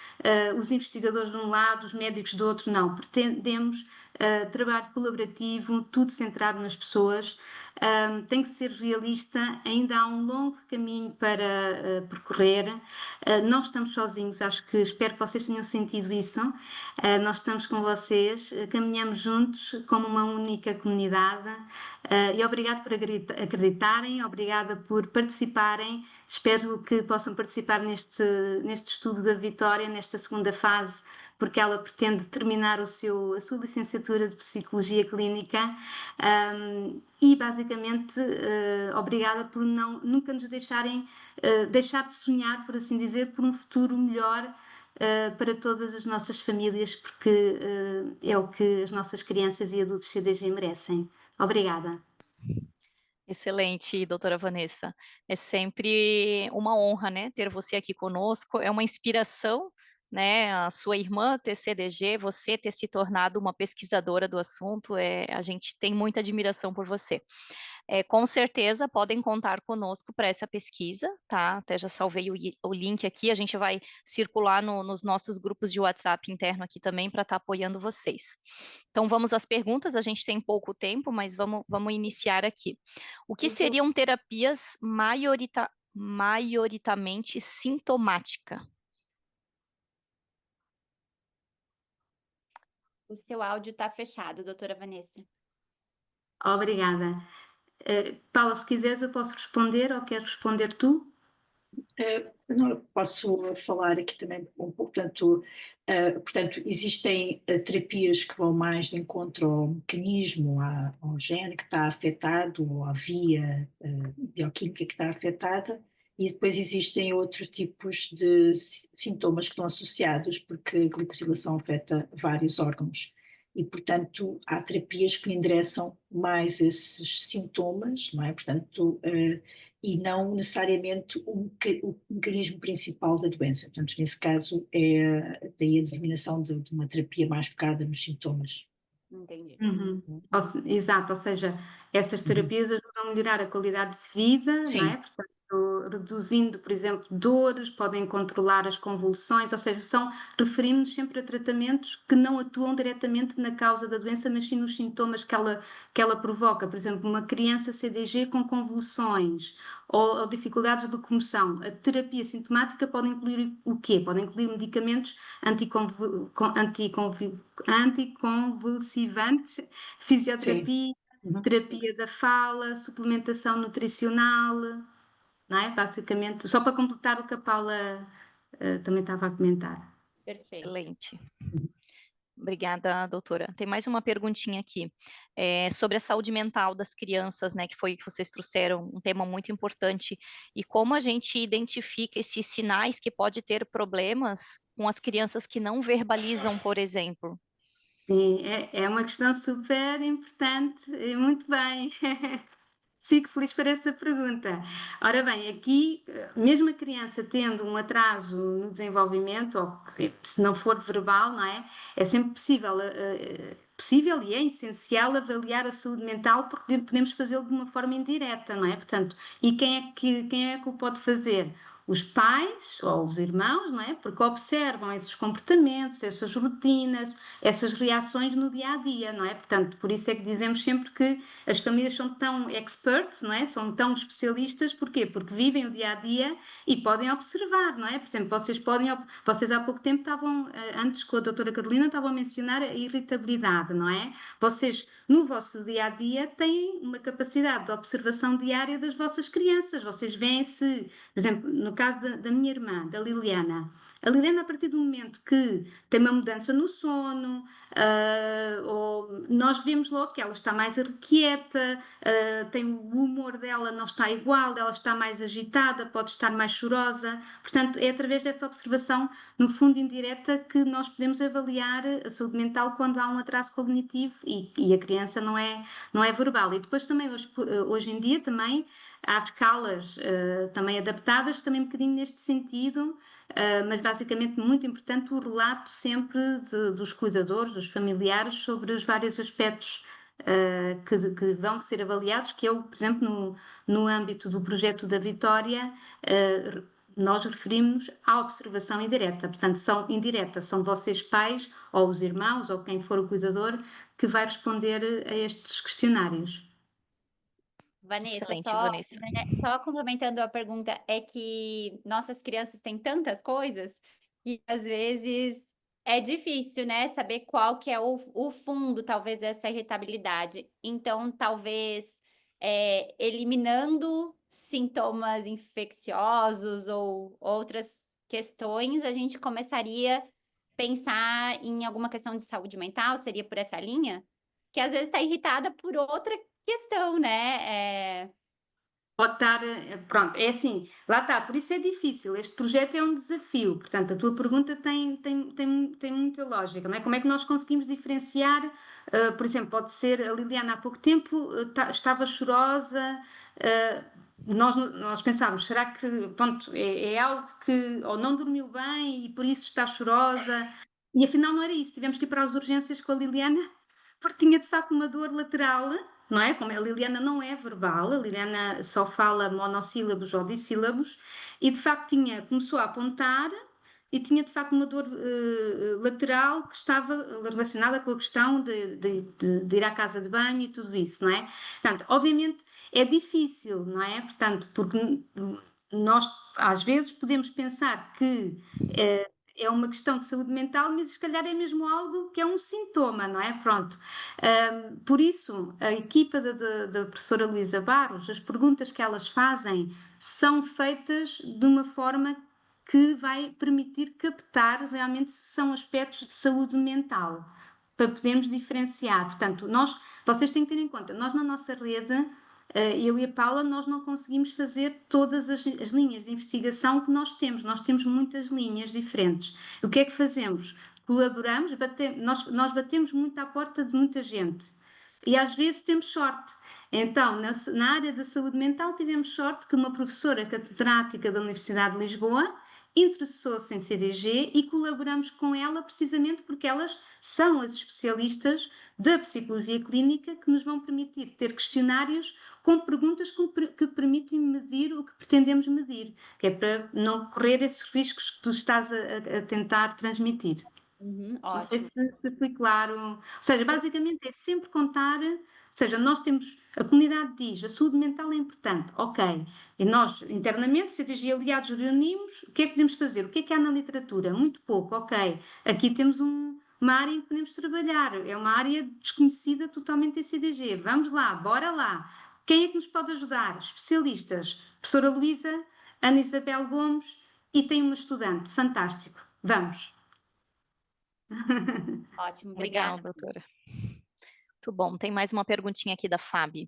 os investigadores de um lado, os médicos do outro, não. Pretendemos trabalho colaborativo, tudo centrado nas pessoas. Tem que ser realista, ainda há um longo caminho para percorrer. Não estamos sozinhos, espero que vocês tenham sentido isso. Nós estamos com vocês, caminhamos juntos como uma única comunidade. E obrigado por acreditarem, obrigada por participarem. Espero que possam participar neste estudo da Vitória, nesta segunda fase, porque ela pretende terminar a sua licenciatura de Psicologia Clínica. E basicamente obrigada por nunca nos deixarem deixar de sonhar, por assim dizer, por um futuro melhor para todas as nossas famílias, porque é o que as nossas crianças e adultos CDG merecem. Obrigada. Excelente, doutora Vanessa. É sempre uma honra, né, ter você aqui conosco. É uma inspiração, né, a sua irmã ter CDG, você ter se tornado uma pesquisadora do assunto. A gente tem muita admiração por você. Com certeza podem contar conosco para essa pesquisa, tá? Até já salvei o link aqui, a gente vai circular nos nossos grupos de WhatsApp interno aqui também para estar apoiando vocês. Então vamos às perguntas, a gente tem pouco tempo, mas vamos iniciar aqui. O que seriam terapias maioritariamente sintomáticas? O seu áudio está fechado, doutora Vanessa. Obrigada. Paula, se quiseres eu posso responder ou queres responder tu? Não, eu posso falar aqui também um pouco, portanto, existem terapias que vão mais de encontro ao mecanismo, ao gene que está afetado, ou à via bioquímica que está afetada, e depois existem outros tipos de sintomas que estão associados, porque a glicosilação afeta vários órgãos. E, portanto, há terapias que endereçam mais esses sintomas, não é? Portanto, e não necessariamente o mecanismo principal da doença. Portanto, nesse caso, é daí a designação de uma terapia mais focada nos sintomas. Entendi. Exato, ou seja, essas terapias ajudam a melhorar a qualidade de vida, Sim. não é? Portanto, reduzindo, por exemplo, dores, podem controlar as convulsões, ou seja, referimos-nos sempre a tratamentos que não atuam diretamente na causa da doença, mas sim nos sintomas que ela provoca. Por exemplo, uma criança CDG com convulsões ou dificuldades de locomoção. A terapia sintomática pode incluir o quê? Pode incluir medicamentos anticonvulsivantes, fisioterapia, terapia da fala, suplementação nutricional, não é? Basicamente, só para completar o que a Paula também estava a comentar. Perfeito. Excelente. Obrigada, doutora. Tem mais uma perguntinha aqui, sobre a saúde mental das crianças, né, que foi que vocês trouxeram, um tema muito importante, e como a gente identifica esses sinais que pode ter problemas com as crianças que não verbalizam, por exemplo. Sim, é uma questão super importante e muito bem. Fico feliz por essa pergunta. Ora bem, aqui, mesmo a criança tendo um atraso no desenvolvimento, ou se não for verbal, não é? É sempre possível e é essencial avaliar a saúde mental, porque podemos fazê-lo de uma forma indireta, não é? Portanto, e quem é que o pode fazer? Os pais ou os irmãos, não é? Porque observam esses comportamentos, essas rotinas, essas reações no dia a dia, não é? Portanto, por isso é que dizemos sempre que as famílias são tão experts, não é? São tão especialistas, porquê? Porque vivem o dia a dia e podem observar, não é? Por exemplo, vocês há pouco tempo estavam, antes com a doutora Carolina, estavam a mencionar a irritabilidade, não é? Vocês, no vosso dia a dia, têm uma capacidade de observação diária das vossas crianças. Vocês veem se, por exemplo, no caso da minha irmã, da Liliana, A Liliana, a partir do momento que tem uma mudança no sono, ou nós vemos logo que ela está mais irrequieta, tem o humor dela não está igual, ela está mais agitada, pode estar mais chorosa. Portanto, é através dessa observação, no fundo indireta, que nós podemos avaliar a saúde mental quando há um atraso cognitivo e a criança não é verbal. E depois também, hoje em dia, também há escalas também adaptadas, também um bocadinho neste sentido, mas basicamente muito importante o relato sempre dos cuidadores, dos familiares, sobre os vários aspectos que vão ser avaliados, que eu, por exemplo, no âmbito do projeto da Vitória, nós referimos à observação indireta, portanto, são vocês pais, ou os irmãos, ou quem for o cuidador, que vai responder a estes questionários. Vanessa, Excelente, Vanessa. só complementando a pergunta, é que nossas crianças têm tantas coisas que às vezes é difícil, né, saber qual que é o fundo, talvez, dessa irritabilidade. Então, talvez, eliminando sintomas infecciosos ou outras questões, a gente começaria a pensar em alguma questão de saúde mental, seria por essa linha? Que às vezes está irritada por outra questão, né? Pode estar, pronto, é assim, lá está, por isso é difícil, este projeto é um desafio, portanto, a tua pergunta tem muita lógica, não é? Como é que nós conseguimos diferenciar, por exemplo, pode ser, a Liliana há pouco tempo estava chorosa, nós pensávamos, será que, pronto, é algo que, ou não dormiu bem e por isso está chorosa, e afinal não era isso, tivemos que ir para as urgências com a Liliana, porque tinha de facto uma dor lateral, não é? Como a Liliana não é verbal, a Liliana só fala monossílabos ou dissílabos, e de facto começou a apontar e tinha de facto uma dor lateral que estava relacionada com a questão de ir à casa de banho e tudo isso, não é? Portanto, obviamente é difícil, não é? Portanto, porque nós às vezes podemos pensar que é uma questão de saúde mental, mas se calhar é mesmo algo que é um sintoma, não é? Pronto. Por isso, a equipa da professora Luísa Barros, as perguntas que elas fazem são feitas de uma forma que vai permitir captar realmente se são aspectos de saúde mental, para podermos diferenciar. Portanto, vocês têm que ter em conta, nós na nossa rede, eu e a Paula, nós não conseguimos fazer todas as linhas de investigação que nós temos muitas linhas diferentes. O que é que fazemos? Colaboramos, nós batemos muito à porta de muita gente e às vezes temos sorte. Então, na área da saúde mental, tivemos sorte que uma professora catedrática da Universidade de Lisboa interessou-se em CDG e colaboramos com ela precisamente porque elas são as especialistas da psicologia clínica que nos vão permitir ter questionários com perguntas que permitem medir o que pretendemos medir, que é para não correr esses riscos que tu estás a tentar transmitir. Não sei Ótimo. se foi claro. Ou seja, basicamente é sempre contar. Ou seja, a comunidade diz, a saúde mental é importante, ok. E nós, internamente, CTG aliados, reunimos, o que é que podemos fazer? O que há na literatura? Muito pouco, ok. Aqui temos uma área em que podemos trabalhar, é uma área desconhecida totalmente em CDG. Vamos lá, bora lá. Quem é que nos pode ajudar? Especialistas. Professora Luísa, Ana Isabel Gomes e tem uma estudante, fantástico. Vamos. Ótimo, Legal, obrigada. doutora. Muito bom. Tem mais uma perguntinha aqui da Fábio.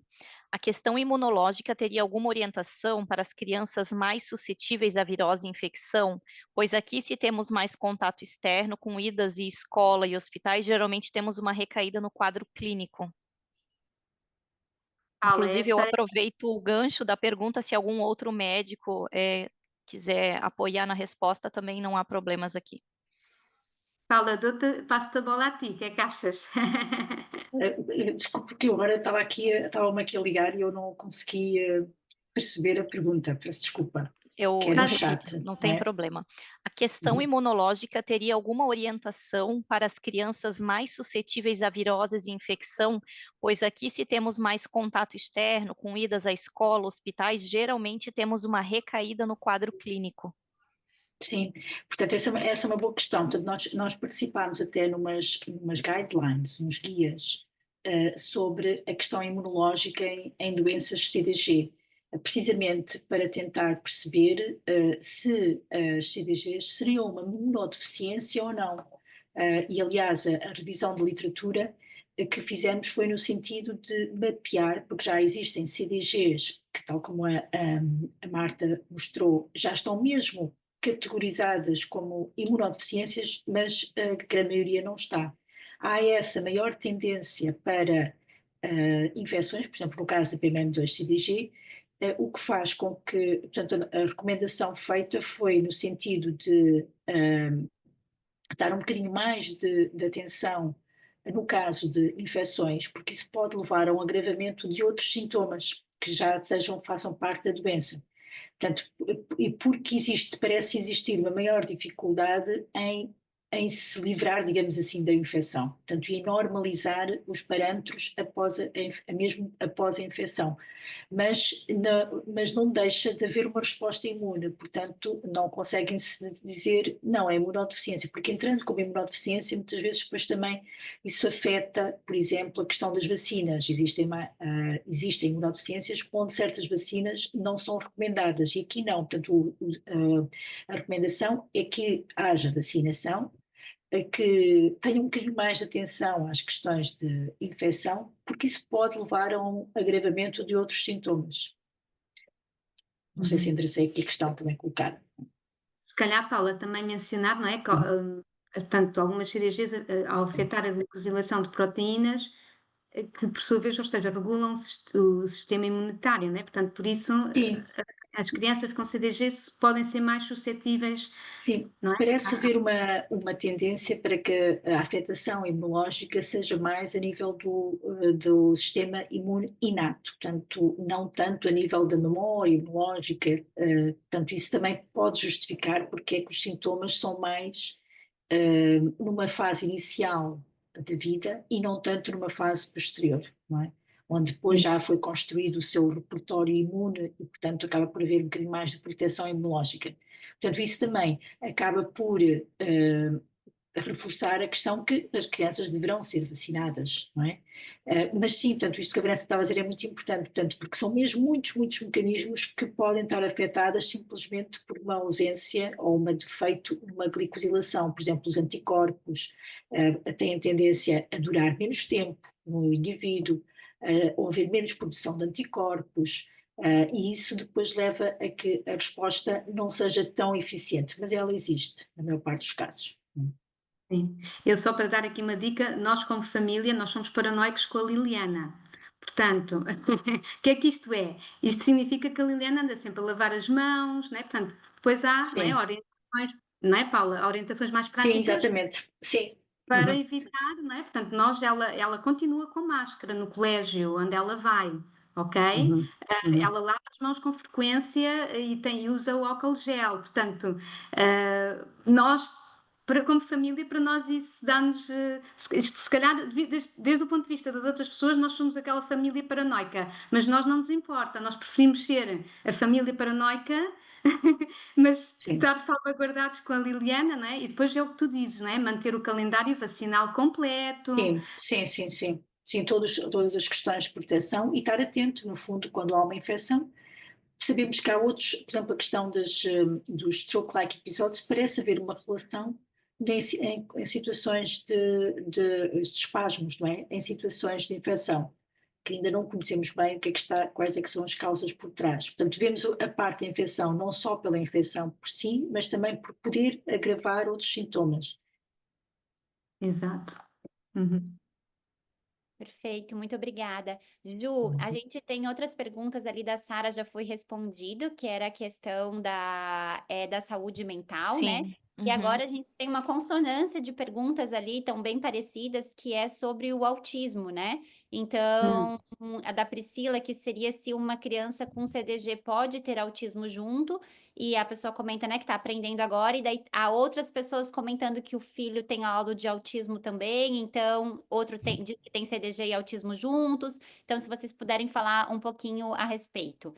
A questão imunológica teria alguma orientação para as crianças mais suscetíveis à virose e infecção? Pois aqui, se temos mais contato externo com idas e escola e hospitais, geralmente temos uma recaída no quadro clínico. Paula, Inclusive, eu essa aproveito o gancho da pergunta, se algum outro médico quiser apoiar na resposta, também não há problemas aqui. Paula, passo-te a bola a ti, o que é que achas? Desculpe, porque eu agora estava-me aqui a ligar e eu não consegui perceber a pergunta, peço desculpa. Eu Que era no repito, chat, não tem né? problema. A questão imunológica teria alguma orientação para as crianças mais suscetíveis a viroses e infecção? Pois aqui, se temos mais contato externo, com idas à escola, hospitais, geralmente temos uma recaída no quadro clínico. Sim, portanto, essa é uma boa questão. Portanto, nós participámos até numas guidelines, uns guias, sobre a questão imunológica em doenças CDG. precisamente para tentar perceber se as CDGs seriam uma imunodeficiência ou não. E, aliás, a revisão de literatura que fizemos foi no sentido de mapear, porque já existem CDGs que, tal como a Marta mostrou, já estão mesmo categorizadas como imunodeficiências, mas a grande maioria não está. Há essa maior tendência para infecções, por exemplo, no caso da PMM2-CDG, o que faz com que, portanto, a recomendação feita foi no sentido de dar um bocadinho mais de atenção no caso de infecções, porque isso pode levar a um agravamento de outros sintomas que já façam parte da doença. Portanto, e porque parece existir uma maior dificuldade em se livrar, digamos assim, da infecção. Portanto, e em normalizar os parâmetros mesmo após a infecção. Mas não deixa de haver uma resposta imune, portanto, não conseguem-se dizer, não, é imunodeficiência, porque entrando como imunodeficiência, muitas vezes depois também isso afeta, por exemplo, a questão das vacinas. Existem imunodeficiências onde certas vacinas não são recomendadas, e aqui não. Portanto, a recomendação é que haja vacinação, que tenha um bocadinho mais de atenção às questões de infecção, porque isso pode levar a um agravamento de outros sintomas. Não sei se enderecei aqui a questão também colocada. Se calhar, Paula, também mencionar, não é? Portanto, algumas cirurgias, ao afetar a glicosilação de proteínas, que por sua vez, ou seja, regulam o sistema imunitário, não é? Portanto, por isso, as crianças com CDG podem ser mais suscetíveis. Sim, não é? parece haver uma tendência para que a afetação imunológica seja mais a nível do sistema imune inato, portanto, não tanto a nível da memória imunológica, portanto, isso também pode justificar porque é que os sintomas são mais numa fase inicial da vida e não tanto numa fase posterior, não é? Onde depois já foi construído o seu repertório imune e, portanto, acaba por haver um bocadinho mais de proteção imunológica. Portanto, isso também acaba por reforçar a questão que as crianças deverão ser vacinadas, não é? Mas sim, portanto, isto que a Vanessa estava a dizer é muito importante, portanto, porque são mesmo muitos mecanismos que podem estar afetados simplesmente por uma ausência ou um defeito numa glicosilação. Por exemplo, os anticorpos têm tendência a durar menos tempo no indivíduo, ou haver menos produção de anticorpos, e isso depois leva a que a resposta não seja tão eficiente, mas ela existe, na maior parte dos casos. Sim. Eu só para dar aqui uma dica, nós como família, nós somos paranoicos com a Liliana. Portanto, o que é que isto é? Isto significa que a Liliana anda sempre a lavar as mãos, não é? Portanto, depois há, não é, orientações, não é, Paula? Orientações mais práticas. Sim, exatamente. Sim. Para evitar, não é? Portanto, ela continua com máscara no colégio onde ela vai, ok? Ela lava as mãos com frequência e usa o álcool gel. Portanto, nós, como família, para nós isso dá-nos, se calhar, desde o ponto de vista das outras pessoas, nós somos aquela família paranoica, mas nós não nos importa, nós preferimos ser a família paranoica, mas estar salvaguardados com a Liliana, não é? E depois é o que tu dizes, não é? Manter o calendário vacinal completo. Sim, todas as questões de proteção e estar atento, no fundo, quando há uma infecção. Sabemos que há outros, por exemplo, a questão dos stroke-like episódios, parece haver uma relação em situações de espasmos, não é? Em situações de infecção, que ainda não conhecemos bem quais é que são as causas por trás. Portanto, vemos a parte da infecção não só pela infecção por si, mas também por poder agravar outros sintomas. Exato. Perfeito, muito obrigada. Ju, a gente tem outras perguntas ali da Sara, já foi respondido, que era a questão da saúde mental, né? Sim. E agora a gente tem uma consonância de perguntas ali, tão bem parecidas, que é sobre o autismo, né? Então, a da Priscila, que seria se uma criança com CDG pode ter autismo junto, e a pessoa comenta, né, que tá aprendendo agora, e daí há outras pessoas comentando que o filho tem laudo de autismo também, então outro diz que tem CDG e autismo juntos. Então, se vocês puderem falar um pouquinho a respeito.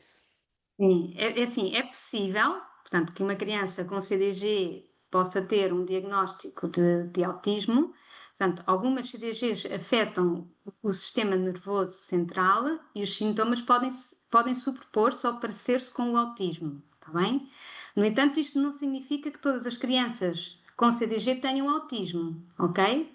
Sim, assim, é possível, portanto, que uma criança com CDG possa ter um diagnóstico de autismo, Portanto, algumas CDGs afetam o sistema nervoso central e os sintomas podem sobrepor-se ou parecer-se com o autismo, está bem? No entanto, isto não significa que todas as crianças com CDG tenham autismo, ok?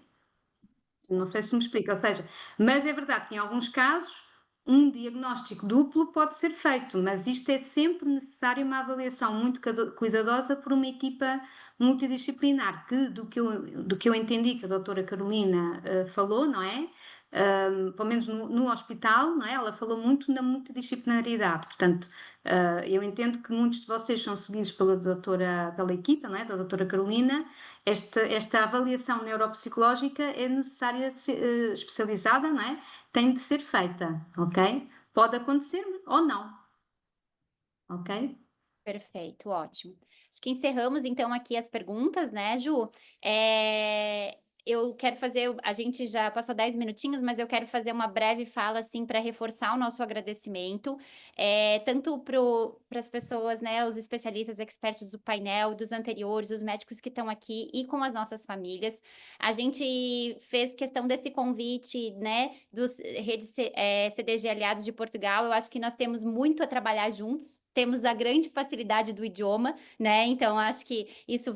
Não sei se me explica, ou seja, mas é verdade que em alguns casos um diagnóstico duplo pode ser feito, mas isto é sempre necessário uma avaliação muito cuidadosa por uma equipa multidisciplinar, que do que eu entendi que a doutora Carolina falou, não é? Pelo menos no hospital, não é? Ela falou muito na multidisciplinaridade, portanto, eu entendo que muitos de vocês são seguidos pela equipa, não é? Da doutora Carolina. Esta avaliação neuropsicológica é necessária especializada, não é? Tem de ser feita, ok? Pode acontecer ou não, ok? Perfeito, ótimo. Acho que encerramos então aqui as perguntas, né, Ju? Eu quero fazer, a gente já passou 10 minutinhos, mas eu quero fazer uma breve fala, assim, para reforçar o nosso agradecimento, tanto para as pessoas, né, os especialistas, expertos do painel, dos anteriores, os médicos que estão aqui e com as nossas famílias. A gente fez questão desse convite, né, dos CDG Aliados de Portugal. Eu acho que nós temos muito a trabalhar juntos. Temos a grande facilidade do idioma, né? Então, acho que isso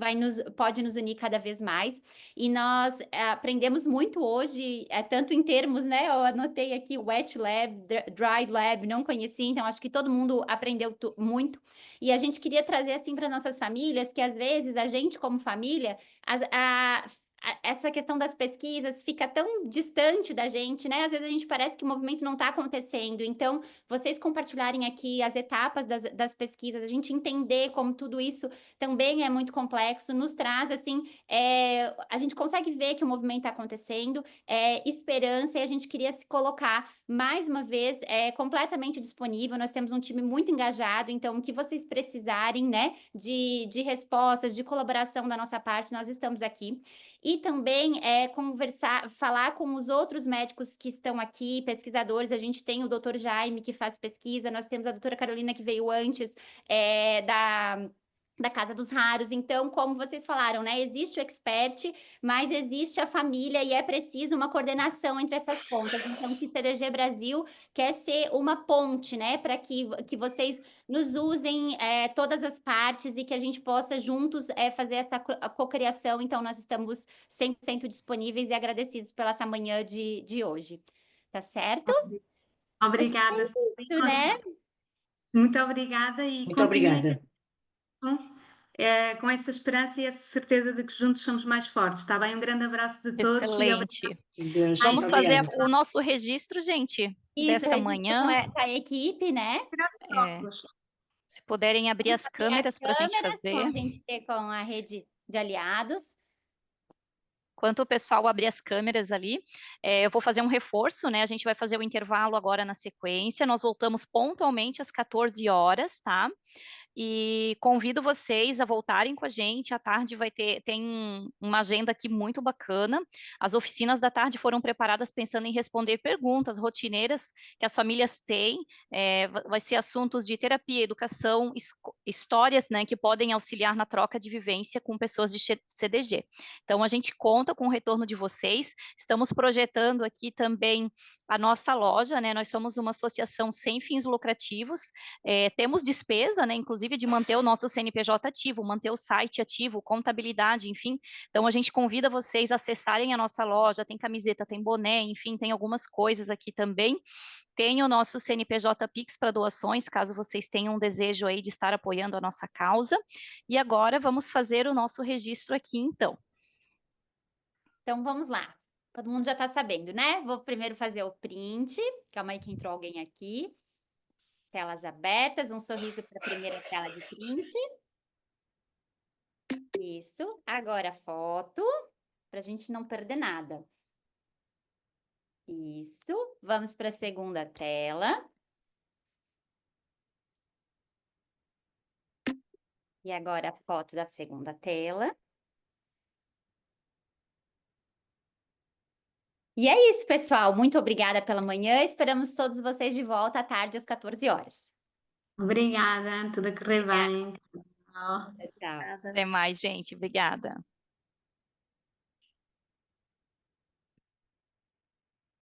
pode nos unir cada vez mais. E nós aprendemos muito hoje, tanto em termos, né? Eu anotei aqui Wet Lab, Dry Lab, não conheci, então acho que todo mundo aprendeu muito. E a gente queria trazer assim para nossas famílias, que às vezes a gente, como família, essa questão das pesquisas fica tão distante da gente, né? Às vezes a gente parece que o movimento não está acontecendo. Então, vocês compartilharem aqui as etapas das pesquisas, a gente entender como tudo isso também é muito complexo, nos traz, assim, a gente consegue ver que o movimento está acontecendo, esperança, e a gente queria se colocar, mais uma vez, completamente disponível. Nós temos um time muito engajado, então, o que vocês precisarem, né, de respostas, de colaboração da nossa parte, nós estamos aqui. E também falar com os outros médicos que estão aqui, pesquisadores. A gente tem o doutor Jaime, que faz pesquisa, nós temos a doutora Carolina, que veio antes da Casa dos Raros. Então, como vocês falaram, né? Existe o expert, mas existe a família e é preciso uma coordenação entre essas pontas. Então, o CDG Brasil quer ser uma ponte, né? Para que vocês nos usem todas as partes e que a gente possa juntos fazer essa cocriação. Então, nós estamos 100% disponíveis e agradecidos pela essa manhã de hoje. Tá certo? Obrigada. Isso, né? Muito obrigada e Muito obrigada. Com essa esperança e essa certeza de que juntos somos mais fortes, está bem? Um grande abraço de todos. Excelente. Deus, Vamos muito fazer obrigada. o nosso registro, gente, Isso, desta manhã. com a equipe, né? Se puderem abrir as câmeras para a gente fazer. Com a gente ter com a rede de aliados. Enquanto o pessoal abrir as câmeras ali, eu vou fazer um reforço, né? A gente vai fazer o intervalo agora na sequência. Nós voltamos pontualmente às 14 horas, tá? E convido vocês a voltarem com a gente. À tarde tem uma agenda aqui muito bacana. As oficinas da tarde foram preparadas pensando em responder perguntas rotineiras que as famílias têm. Vai ser assuntos de terapia, educação, histórias, né, que podem auxiliar na troca de vivência com pessoas de CDG. Então, a gente conta com o retorno de vocês. Estamos projetando aqui também a nossa loja, né? Nós somos uma associação sem fins lucrativos. Temos despesa, né, inclusive de manter o nosso CNPJ ativo, manter o site ativo, contabilidade, enfim. Então, a gente convida vocês a acessarem a nossa loja, tem camiseta, tem boné, enfim, tem algumas coisas aqui também. Tem o nosso CNPJ Pix para doações, caso vocês tenham um desejo aí de estar apoiando a nossa causa. E agora vamos fazer o nosso registro aqui, então. Então, vamos lá. Todo mundo já está sabendo, né? Vou primeiro fazer o print. Calma aí que entrou alguém aqui. Telas abertas, um sorriso para a primeira tela de print. Isso. Agora foto, para a gente não perder nada. Isso. Vamos para a segunda tela. E agora a foto da segunda tela. E é isso, pessoal. Muito obrigada pela manhã. Esperamos todos vocês de volta à tarde, às 14 horas. Obrigada, tudo a correr bem. Tchau. Tchau. Até mais, gente. Obrigada.